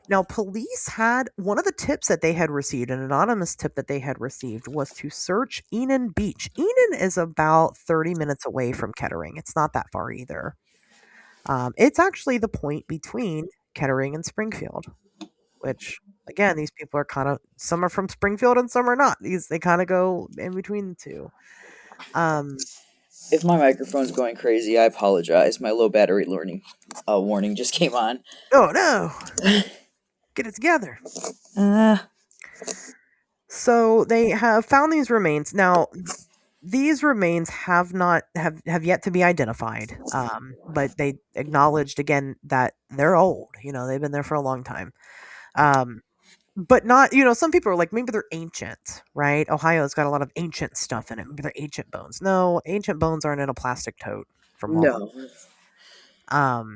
Now, police had one of the tips that they had received, an anonymous tip that they had received, was to search Enon Beach. Enon is about 30 minutes away from Kettering. It's not that far either. It's actually the point between Kettering and Springfield, which, again, these people are kind of, some are from Springfield and some are not. They kind of go in between the two. If my microphone's going crazy, I apologize. My low battery warning just came on. Oh, no. Get it together. So they have found these remains. Now, these remains have yet to be identified, but they acknowledged again that they're old. They've been there for a long time. But not, some people are like, maybe they're ancient, right? Ohio's got a lot of ancient stuff in it. Maybe they're ancient bones. No, ancient bones aren't in a plastic tote from Walmart. No.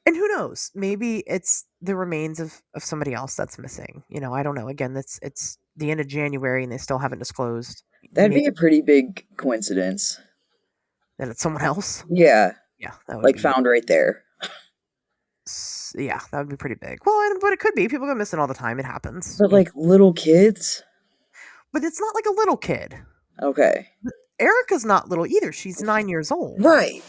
And who knows? Maybe it's the remains of somebody else that's missing. I don't know. Again, it's the end of January and they still haven't disclosed. That'd be a pretty big coincidence. That it's someone else? Yeah. Yeah. That would Like be, found right there. yeah, that would be pretty big. Well, but it could be. People go missing all the time. It happens. But like little kids? But it's not like a little kid. Okay. Erica's not little either. She's 9 years old. Right.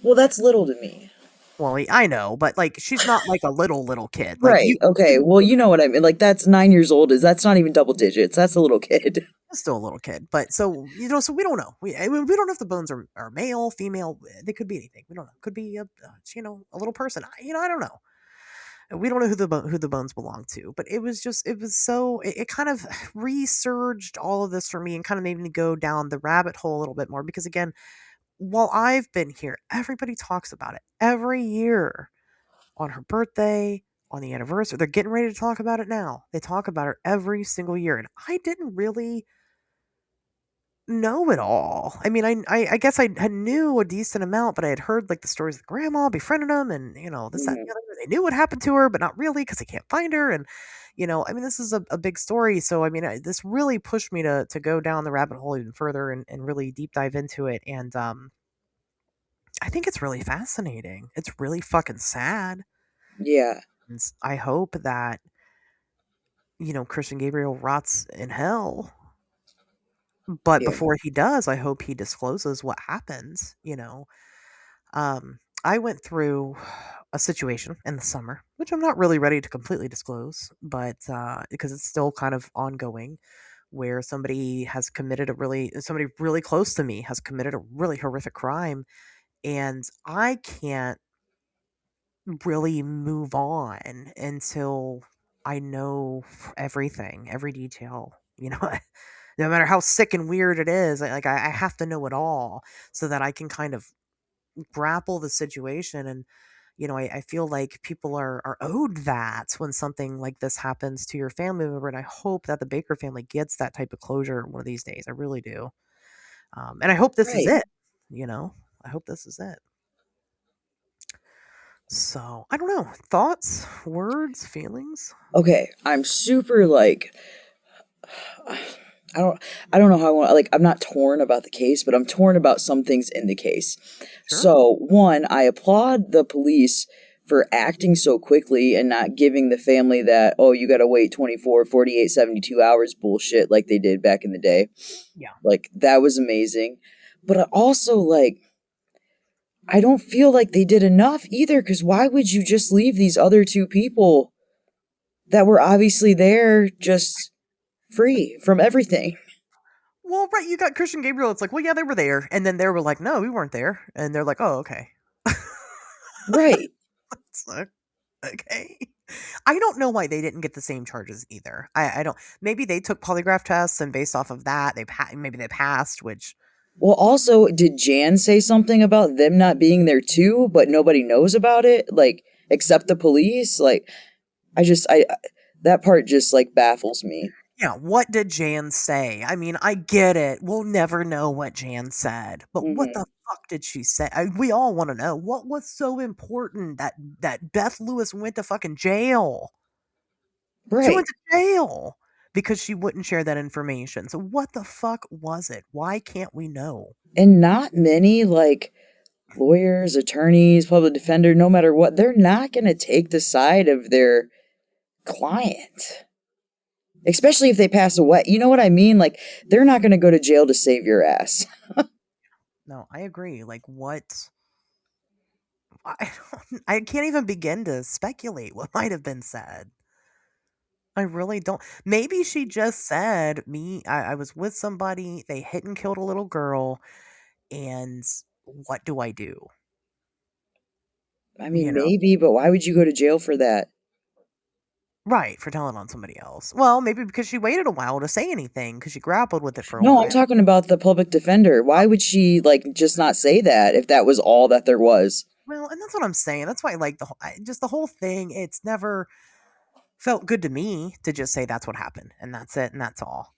Well, that's little to me. Well, I know, but like she's not like a little kid. Like, right. Okay. Well, you know what I mean. Like that's 9 years old. That's not even double digits. That's a little kid. Still a little kid. But so so we don't know. We don't know if the bones are male, female. They could be anything. We don't know. Could be a little person. I don't know. We don't know who the bones belong to. But it kind of resurged all of this for me and kind of made me go down the rabbit hole a little bit more because again, while I've been here, everybody talks about it every year on her birthday, on the anniversary. They're getting ready to talk about it now. They talk about her every single year. And I didn't really know it all. I mean, I guess I knew a decent amount, but I had heard like the stories of grandma befriended them and, this, that, and the other. They knew what happened to her, but not really because they can't find her. And, I mean, this is a big story. So, I mean, this really pushed me to go down the rabbit hole even further and really deep dive into it. And I think it's really fascinating. It's really fucking sad. Yeah. And I hope that, Christian Gabriel rots in hell. But before he does, I hope he discloses what happens, I went through a situation in the summer, which I'm not really ready to completely disclose, but because it's still kind of ongoing, where somebody really close to me has committed a really horrific crime, and I can't really move on until I know everything, every detail, No matter how sick and weird it is, I have to know it all so that I can kind of grapple the situation. And I feel like people are owed that when something like this happens to your family member, and I hope that the Baker family gets that type of closure one of these days. I really do. And I hope this is Right. it. I hope this is it. So I don't know. Thoughts, words, feelings. Okay, I'm super like I don't know how I want, like, I'm not torn about the case, but I'm torn about some things in the case. Sure. So, one, I applaud the police for acting so quickly and not giving the family that, oh, you got to wait 24, 48, 72 hours bullshit like they did back in the day. Yeah. Like, that was amazing. But I also, like, I don't feel like they did enough either, because why would you just leave these other two people that were obviously there just free from everything? Well, right, you got Christian Gabriel. It's like, well, yeah, they were there, and then they were like, no, we weren't there, and they're like, oh, okay. Right. It's like, okay. I don't know why they didn't get the same charges either. I don't. Maybe they took polygraph tests, and based off of that, maybe they passed. Which, Well, also, did Jan say something about them not being there too, but nobody knows about it? Like, except the police? Like, that part just, like, baffles me. yeah, what did Jan say? I mean, I get it. We'll never know what Jan said, but what Hmm. the fuck did she say? We all want to know what was so important that Beth Lewis went to fucking jail. She Right. went to jail because she wouldn't share that information. So what the fuck was it? Why can't we know? And not many, like, lawyers, attorneys, public defender, no matter what, they're not going to take the side of their client. Especially if they pass away. You know what I mean? Like, they're not going to go to jail to save your ass. No, I agree. Like what? I can't even begin to speculate what might have been said. I really don't. Maybe she just said, I was with somebody, they hit and killed a little girl, and what do I do? I You mean, know? maybe, but why would you go to jail for that? Right, for telling on somebody else. Well, maybe because she waited a while to say anything because she grappled with it for a No, I'm while. talking about the public defender. Why would she, like, just not say that if that was all that there was? Well, and that's what I'm saying. That's why I like just the whole thing. It's never felt good to me to just say that's what happened and that's it and that's all.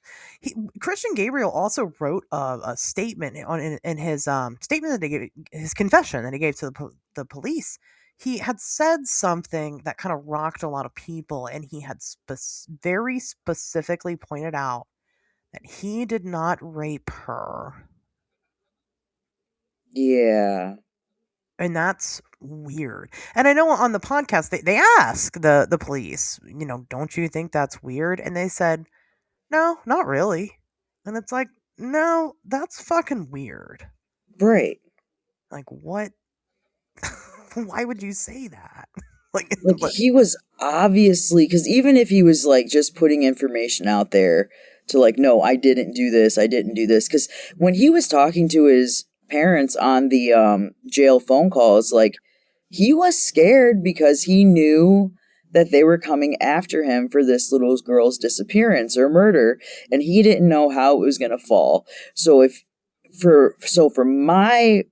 Christian Gabriel also wrote a statement in his statement that he gave, his confession that he gave to the police. He had said something that kind of rocked a lot of people, and he had very specifically pointed out that he did not rape her. Yeah. And that's weird. And I know on the podcast they ask the police, don't you think that's weird? And they said, no, not really. And it's like, no, that's fucking weird. Right. Like, what? Why would you say that? Like, Like, but he was obviously, because even if he was, like, just putting information out there to, like, no, I didn't do this, because when he was talking to his parents on the jail phone calls, like, he was scared because he knew that they were coming after him for this little girl's disappearance or murder, and he didn't know how it was going to fall. So from my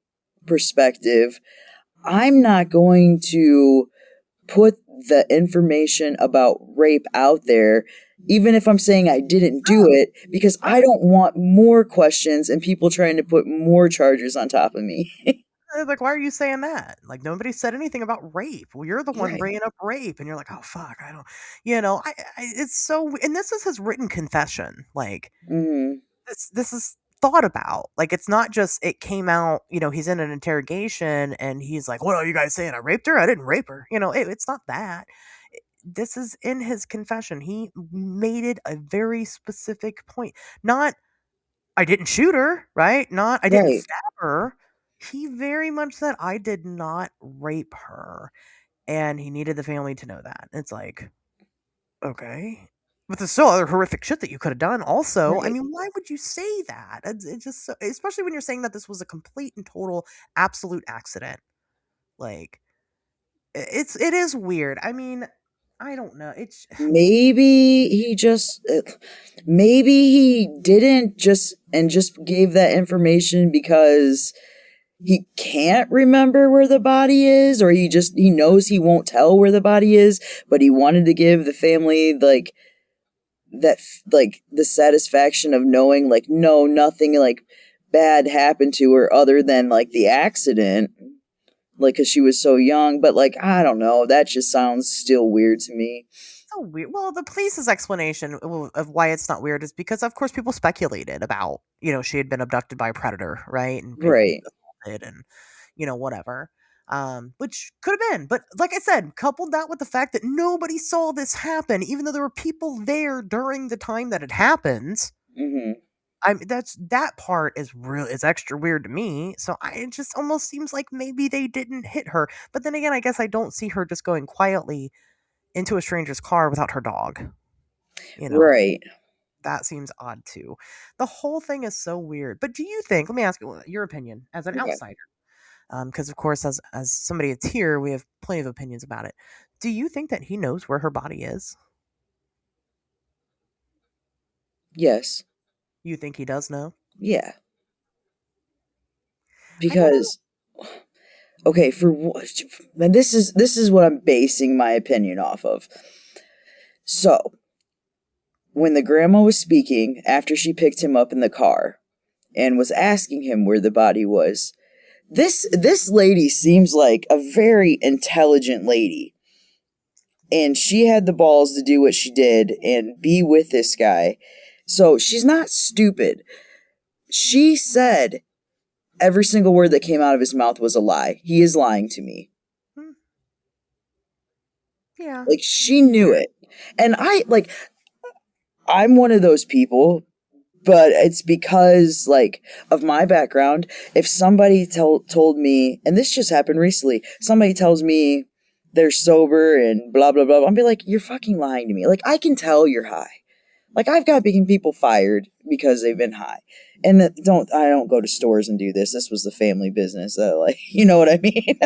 perspective, I'm not going to put the information about rape out there, even if I'm saying I didn't do it, because I don't want more questions and people trying to put more charges on top of me. like, why are you saying that? Like, nobody said anything about rape. Well, you're the one Right. bringing up rape, and you're like, oh fuck, I don't, it's so. And this is his written confession. Like, Hmm. this is thought about. Like, it's not just it came out, he's in an interrogation and he's like, what are you guys saying? I raped her? I didn't rape her. It's not that. This is in his confession. He made it a very specific point. Not I didn't shoot her, right? Not I didn't Right. stab her. He very much said I did not rape her. And he needed the family to know that. It's like, okay. But there's still other horrific shit that you could have done also. I Right. mean, why would you say that? It's just so, especially when you're saying that this was a complete and total absolute accident. Like, it is weird. I mean, I don't know. It's Maybe he didn't just gave that information because he can't remember where the body is, or he knows he won't tell where the body is, but he wanted to give the family like the satisfaction of knowing like no, nothing like bad happened to her other than like the accident, like because she was so young. But like, I don't know, that just sounds still weird to me. so weird. Well, the police's explanation of why it's not weird is because, of course, people speculated about, she had been abducted by a predator, right? And Right. assaulted and, whatever. Which could have been. But like I said, coupled that with the fact that nobody saw this happen, even though there were people there during the time that it happened. Mm-hmm. That part is extra weird to me. So it just almost seems like maybe they didn't hit her. But then again, I guess I don't see her just going quietly into a stranger's car without her dog. Right. That seems odd too. The whole thing is so weird. But do you think? Let me ask you your opinion as an Okay. outsider, because of course, as somebody that's here, we have plenty of opinions about it. Do you think that he knows where her body is? Yes. You think he does know? Yeah. I don't know. Because okay, and this is what I'm basing my opinion off of. So, when the grandma was speaking after she picked him up in the car and was asking him where the body was, this lady seems like a very intelligent lady. And she had the balls to do what she did and be with this guy. So, she's not stupid. She said every single word that came out of his mouth was a lie. He is lying to me. Yeah. Like, she knew it. And I'm one of those people, but it's because, like, of my background. If somebody told me, and this just happened recently, somebody tells me they're sober and blah, blah, blah, I'll be like, you're fucking lying to me. Like, I can tell you're high. Like, I've got people fired because they've been high. And I don't go to stores and do this. This was the family business. Like, you know what I mean?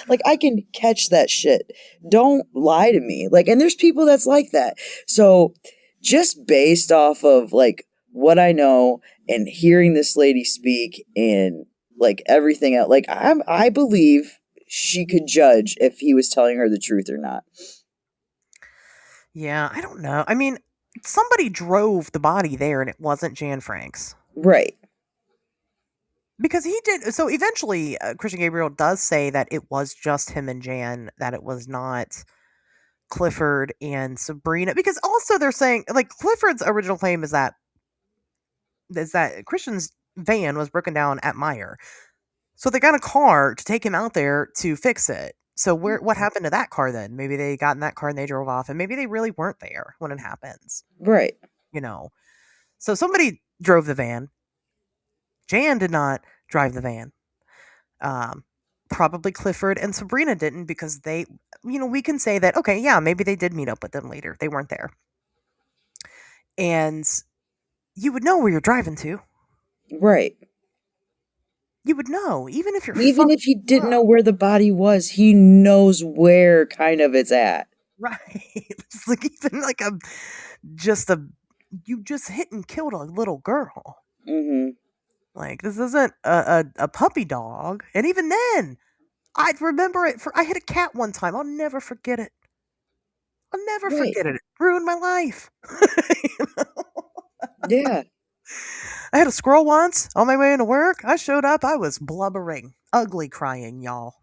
Like, I can catch that shit. Don't lie to me. Like, and there's people that's like that. So just based off of like what I know and hearing this lady speak and like everything else, like I believe she could judge if he was telling her the truth or not. Yeah, I don't know. I mean, somebody drove the body there and it wasn't Jan Franks. Right. Because he did. So eventually, Christian Gabriel does say that it was just him and Jan, that it was not Clifford and Sabrina. Because also they're saying, like, Clifford's original claim is that Christian's van was broken down at Meyer. So they got a car to take him out there to fix it. So what happened to that car then? Maybe they got in that car and they drove off, and maybe they really weren't there when it happens. Right. So somebody drove the van. Jan did not drive the van. Probably Clifford and Sabrina didn't, because they, we can say that, okay, yeah, maybe they did meet up with them later. They weren't there. And you would know where you're driving to. Right. You would know, even if he didn't know where the body was, he knows where kind of it's at. Right. It's like even like you just hit and killed a little girl. Mm-hmm. Like, this isn't a puppy dog. And even then, I'd remember it. I hit a cat one time. I'll never forget it. I'll never forget it. It ruined my life. Yeah. I had a squirrel once on my way into work. I showed up. I was blubbering, ugly crying, y'all.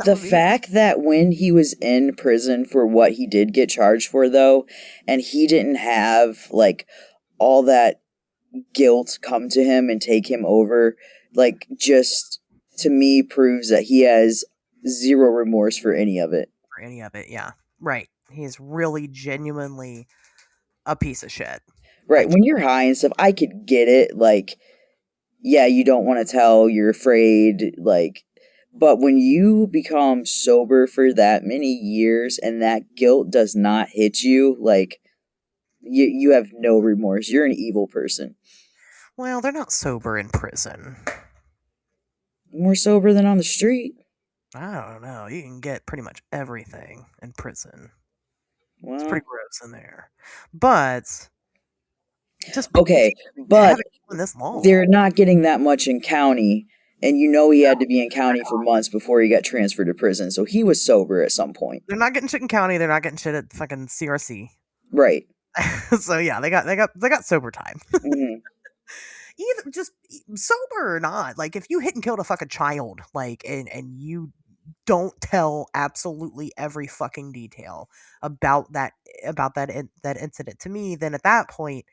The fact that when he was in prison for what he did get charged for, though, and he didn't have, like, all that guilt come to him and take him over, like, just, to me, proves that he has zero remorse for any of it. For any of it, yeah. Right. He's really genuinely a piece of shit. Right. When you're high and stuff, I could get it. Like, yeah, you don't want to tell, you're afraid, like, but when you become sober for that many years and that guilt does not hit you, like, you have no remorse. You're an evil person. Well, they're not sober in prison. More sober than on the street. I don't know. You can get pretty much everything in prison. It's Well, pretty gross in there. But just okay, but having been this long, they're not getting that much in county, and he had to be in county for months before he got transferred to prison, so he was sober at some point. they're not getting shit in county. They're not getting shit at fucking CRC. Right. So yeah, they got sober time. Hmm. Either just sober or not, like if you hit and killed a fucking child, like and you don't tell absolutely every fucking detail about that incident to me, then at that point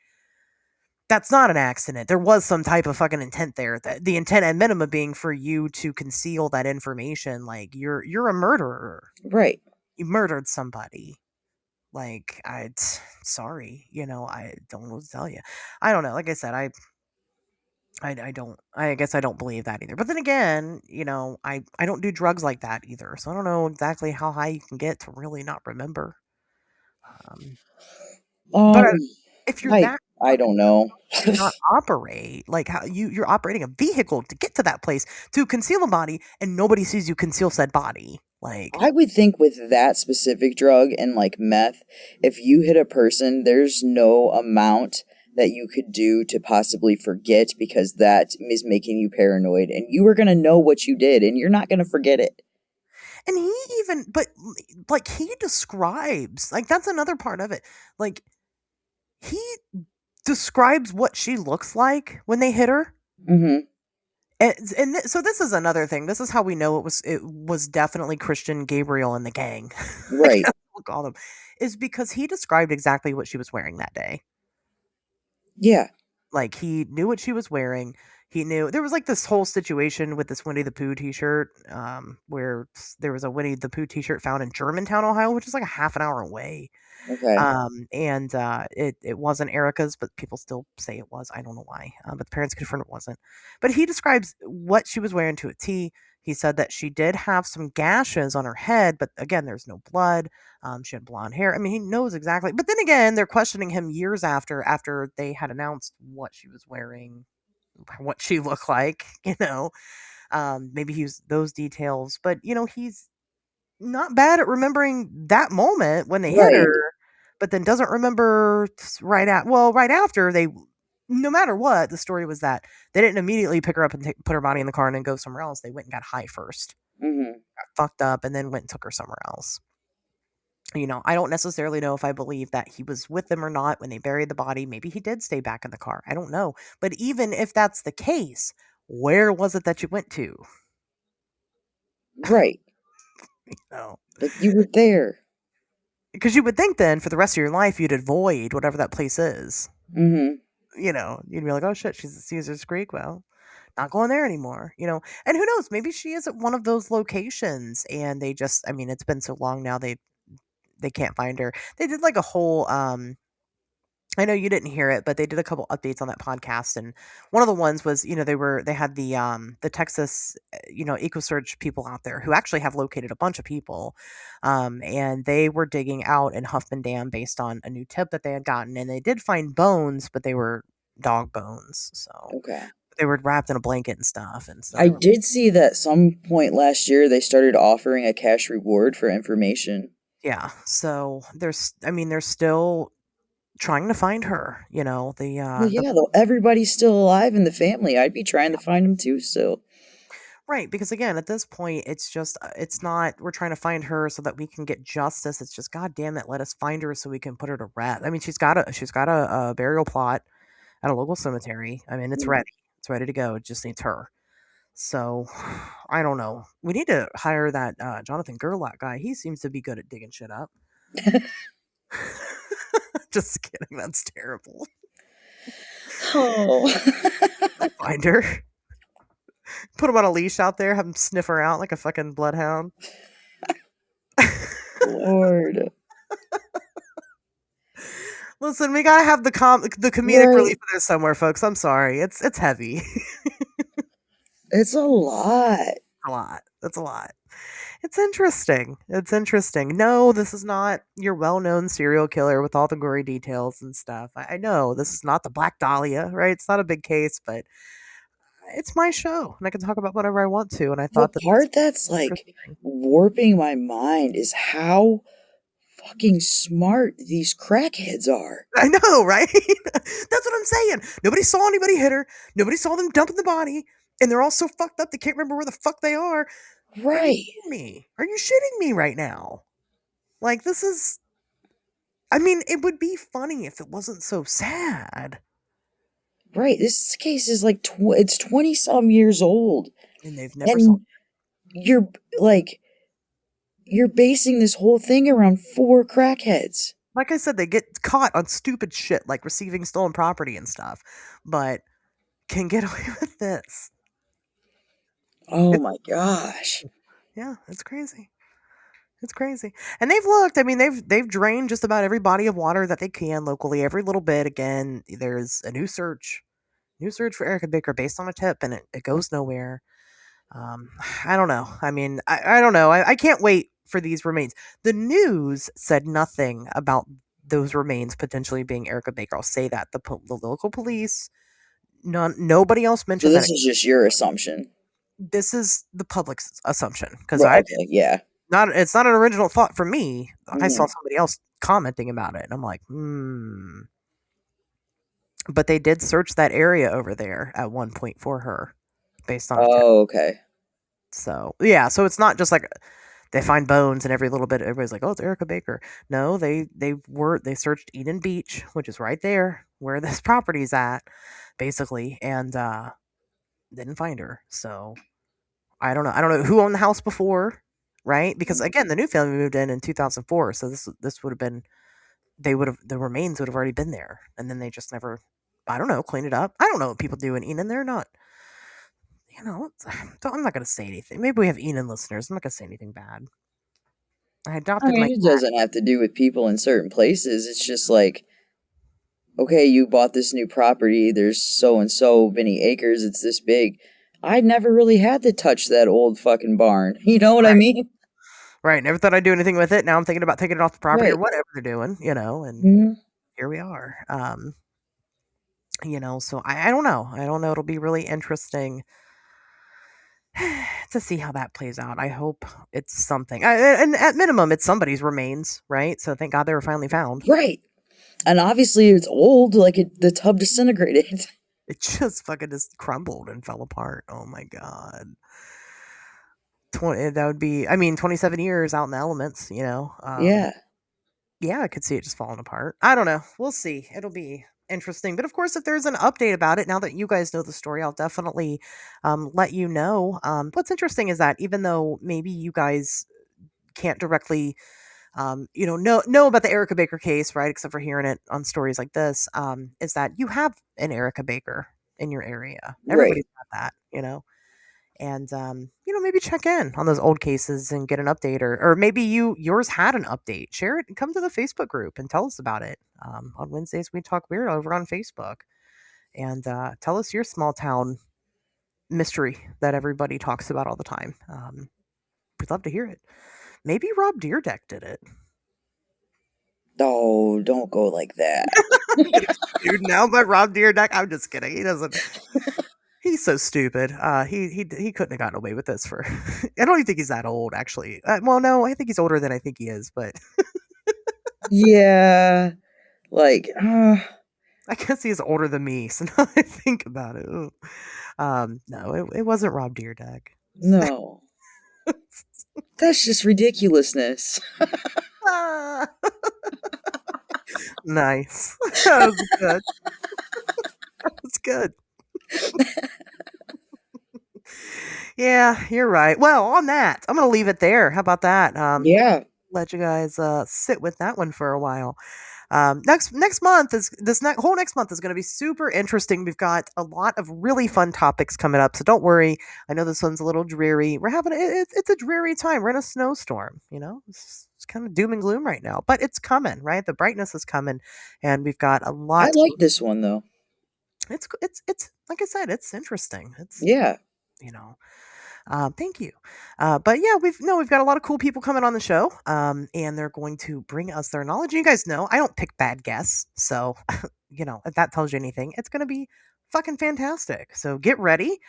that's not an accident. There was some type of fucking intent there. The intent at minimum being for you to conceal that information. Like you're a murderer. Right. You murdered somebody. Like sorry, I don't know what to tell you. I don't know. Like I said, I don't. I guess I don't believe that either. But then again, I don't do drugs like that either. So I don't know exactly how high you can get to really not remember. But Um, if you're I that I fucking don't know. to not operate, like how you're operating a vehicle to get to that place to conceal a body, and nobody sees you conceal said body. Like I would think with that specific drug and like meth, if you hit a person, there's no amount that you could do to possibly forget, because that is making you paranoid, and you are going to know what you did and you're not going to forget it. And he even, but like he describes, like that's another part of it. Like he describes what she looks like when they hit her. Mhm. So this is another thing. This is how we know it was definitely Christian Gabriel and the gang. Right. We'll call them, is because he described exactly what she was wearing that day. Yeah. Like he knew what she was wearing. He knew there was like this whole situation with this Winnie the Pooh t-shirt, where there was a Winnie the Pooh t-shirt found in Germantown, Ohio, which is like a half an hour away. Okay. And it wasn't Erica's, but people still say it was. I don't know why, but the parents confirmed it wasn't. But he describes what she was wearing to a T. He said that she did have some gashes on her head, but again, there's no blood. She had blonde hair. I mean, he knows exactly. But then again, they're questioning him years after they had announced what she was wearing, what she looked like. Maybe he used those details, but he's not bad at remembering that moment when they hit Right. her, but then doesn't remember right after they. No matter what, the story was that they didn't immediately pick her up and put her body in the car and then go somewhere else. They went and got high first, Mhm. got fucked up, and then went and took her somewhere else. I don't necessarily know if I believe that he was with them or not when they buried the body. Maybe he did stay back in the car. I don't know. But even if that's the case, where was it that you went to? Right. No. Like you were there. Because you would think then for the rest of your life you'd avoid whatever that place is. Mhm. You'd be like, oh shit, she's at Caesar's Creek. Well, not going there anymore. And who knows? Maybe she is at one of those locations, and they just, I mean, it's been so long now they can't find her. They did like a whole I know you didn't hear it, but they did a couple updates on that podcast, and one of the ones was, they had the Texas, EcoSearch people out there who actually have located a bunch of people, and they were digging out in Huffman Dam based on a new tip that they had gotten, and they did find bones, but they were dog bones, so Okay. they were wrapped in a blanket and stuff, and so I did see that some point last year they started offering a cash reward for information. yeah, so they're still trying to find her, Well, yeah, though everybody's still alive in the family. I'd be trying to find him too still. right, because again, at this point, it's not, we're trying to find her so that we can get justice. It's just, God damn it, let us find her so we can put her to rest. I mean, she's got a burial plot at a local cemetery. I mean, it's Mhm. ready. It's ready to go. It just needs her. So, I don't know. We need to hire that Jonathan Gerlach guy. He seems to be good at digging shit up. Just kidding. That's terrible. Oh. Find her. Put him on a leash out there. Have him sniff her out like a fucking bloodhound. Lord. Listen, we gotta have the comedic Right. relief in there somewhere, folks. I'm sorry. It's heavy. It's a lot. A lot. That's a lot. It's interesting. It's interesting. No, this is not your well-known serial killer with all the gory details and stuff. I know this is not the Black Dahlia, right? It's not a big case, but it's my show, and I can talk about whatever I want to. And I The thought that part that's like interesting. warping my mind is how fucking smart these crackheads are. I know, right? That's what I'm saying. Nobody saw anybody hit her. Nobody saw them dumping the body, and they're all so fucked up they can't remember where the fuck they are. Are you Right. kidding me? Are you shitting me right now? Like, this is. I mean, it would be funny if it wasn't so sad. Right. This case is like it's 20 some years old. And they've never saw. And you're like you're basing this whole thing around 4 crackheads. Like I said, they get caught on stupid shit like receiving stolen property and stuff, but can get away with this. Oh my gosh. Yeah, it's crazy. It's crazy. And they've looked, I mean, they've drained just about every body of water that they can locally, every little bit. Again, there's a new search for Erica Baker based on a tip, and it goes nowhere. I don't know. I mean, I don't know. I can't wait for these remains. The news said nothing about those remains potentially being Erica Baker. I'll say that. The local police, nobody else So mentioned this that. is just your assumption. This is the public's assumption because Right, okay, yeah. it's not an original thought for me. I saw Mhm. somebody else commenting about it, and I'm like, But they did search that area over there at one point for her, based on a tip. Oh, okay. So yeah, so it's not just like they find bones and every little bit. Everybody's like, "Oh, it's Erica Baker." No, they searched Eden Beach, which is right there where this property's at, basically, and didn't find her. So I don't know. I don't know who owned the house before, right? Because again, the new family moved in 2004, so this would have been the remains would have already been there, and then they just never. I don't know, clean it up. I don't know what people do in Eden. They're not. I'm not going to say anything. Maybe we have Eden listeners. I'm not going to say anything bad. I I adopted mean, my it doesn't have to do with people in certain places. It's just like, okay, you bought this new property. There's so and so many acres. It's this big. I never really had to touch that old fucking barn. You know what I mean? Right. Never thought I'd do anything with it. Now I'm thinking about taking it off the property or Right. whatever they're doing, and Mhm. here we are. So I don't know. I don't know. It'll be really interesting to see how that plays out. I hope it's something. And at minimum, it's somebody's remains, right? So thank God they were finally found. Right. And obviously it's old, like the tub disintegrated. It just fucking just crumbled and fell apart. Oh my God. That would be, 27 years out in the elements, Yeah. Yeah, I could see it just falling apart. I don't know. We'll see. It'll be interesting. But of course, if there's an update about it, now that you guys know the story, I'll definitely let you know. What's interesting is that even though maybe you guys can't directly, know about the Erica Baker case, right? Except for hearing it on stories like this, is that you have an Erica Baker in your area. Everybody's got that. And maybe check in on those old cases and get an update, or maybe yours had an update. Share it and come to the Facebook group and tell us about it. On Wednesdays we talk weird over on Facebook, and tell us your small town mystery that everybody talks about all the time. We'd love to hear it. Maybe Rob Deerdeck did it. Oh, don't go like that. Dude, now by Rob Deerdeck, I'm just kidding. He doesn't. He's so stupid. He couldn't have gotten away with this for. I don't even think he's that old, actually. Well, no, I think he's older than I think he is, but Yeah. Like, I guess he's older than me. So now I think about it, no, it wasn't Rob Deerdeck. no. That's just ridiculousness. Ah. Nice. That was good. That's good. Yeah, you're right. Well, on that, I'm gonna leave it there. How about that? Yeah. Let you guys sit with that one for a while. Next month is whole next month is going to be super interesting. We've got a lot of really fun topics coming up, so don't worry. I know this one's a little dreary. We're having it's a dreary time. We're in a snowstorm. It's kind of doom and gloom right now, but it's coming. Right, the brightness is coming, and we've got a lot. I like this one though. It's like I said, it's interesting. It's Yeah. Thank you. But yeah, we've got a lot of cool people coming on the show. And they're going to bring us their knowledge. You guys know I don't pick bad guests, so if that tells you anything, it's going to be fucking fantastic. So get ready.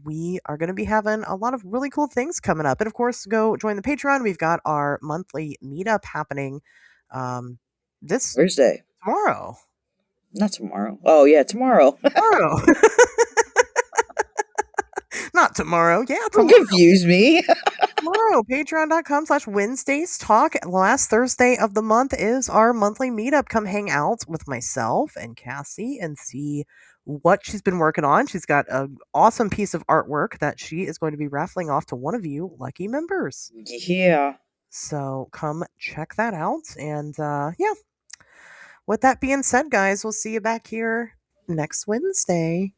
We are going to be having a lot of really cool things coming up. And of course, go join the Patreon. We've got our monthly meetup happening this Thursday. tomorrow. Not tomorrow. Oh, yeah, tomorrow. Tomorrow. Not tomorrow. Yeah, Don't tomorrow. confuse me. Tomorrow, patreon.com/WednesdaysTalk. Last Thursday of the month is our monthly meetup. Come hang out with myself and Cassie and see what she's been working on. She's got an awesome piece of artwork that she is going to be raffling off to one of you lucky members. Yeah. So come check that out. And yeah, with that being said, guys, we'll see you back here next Wednesday.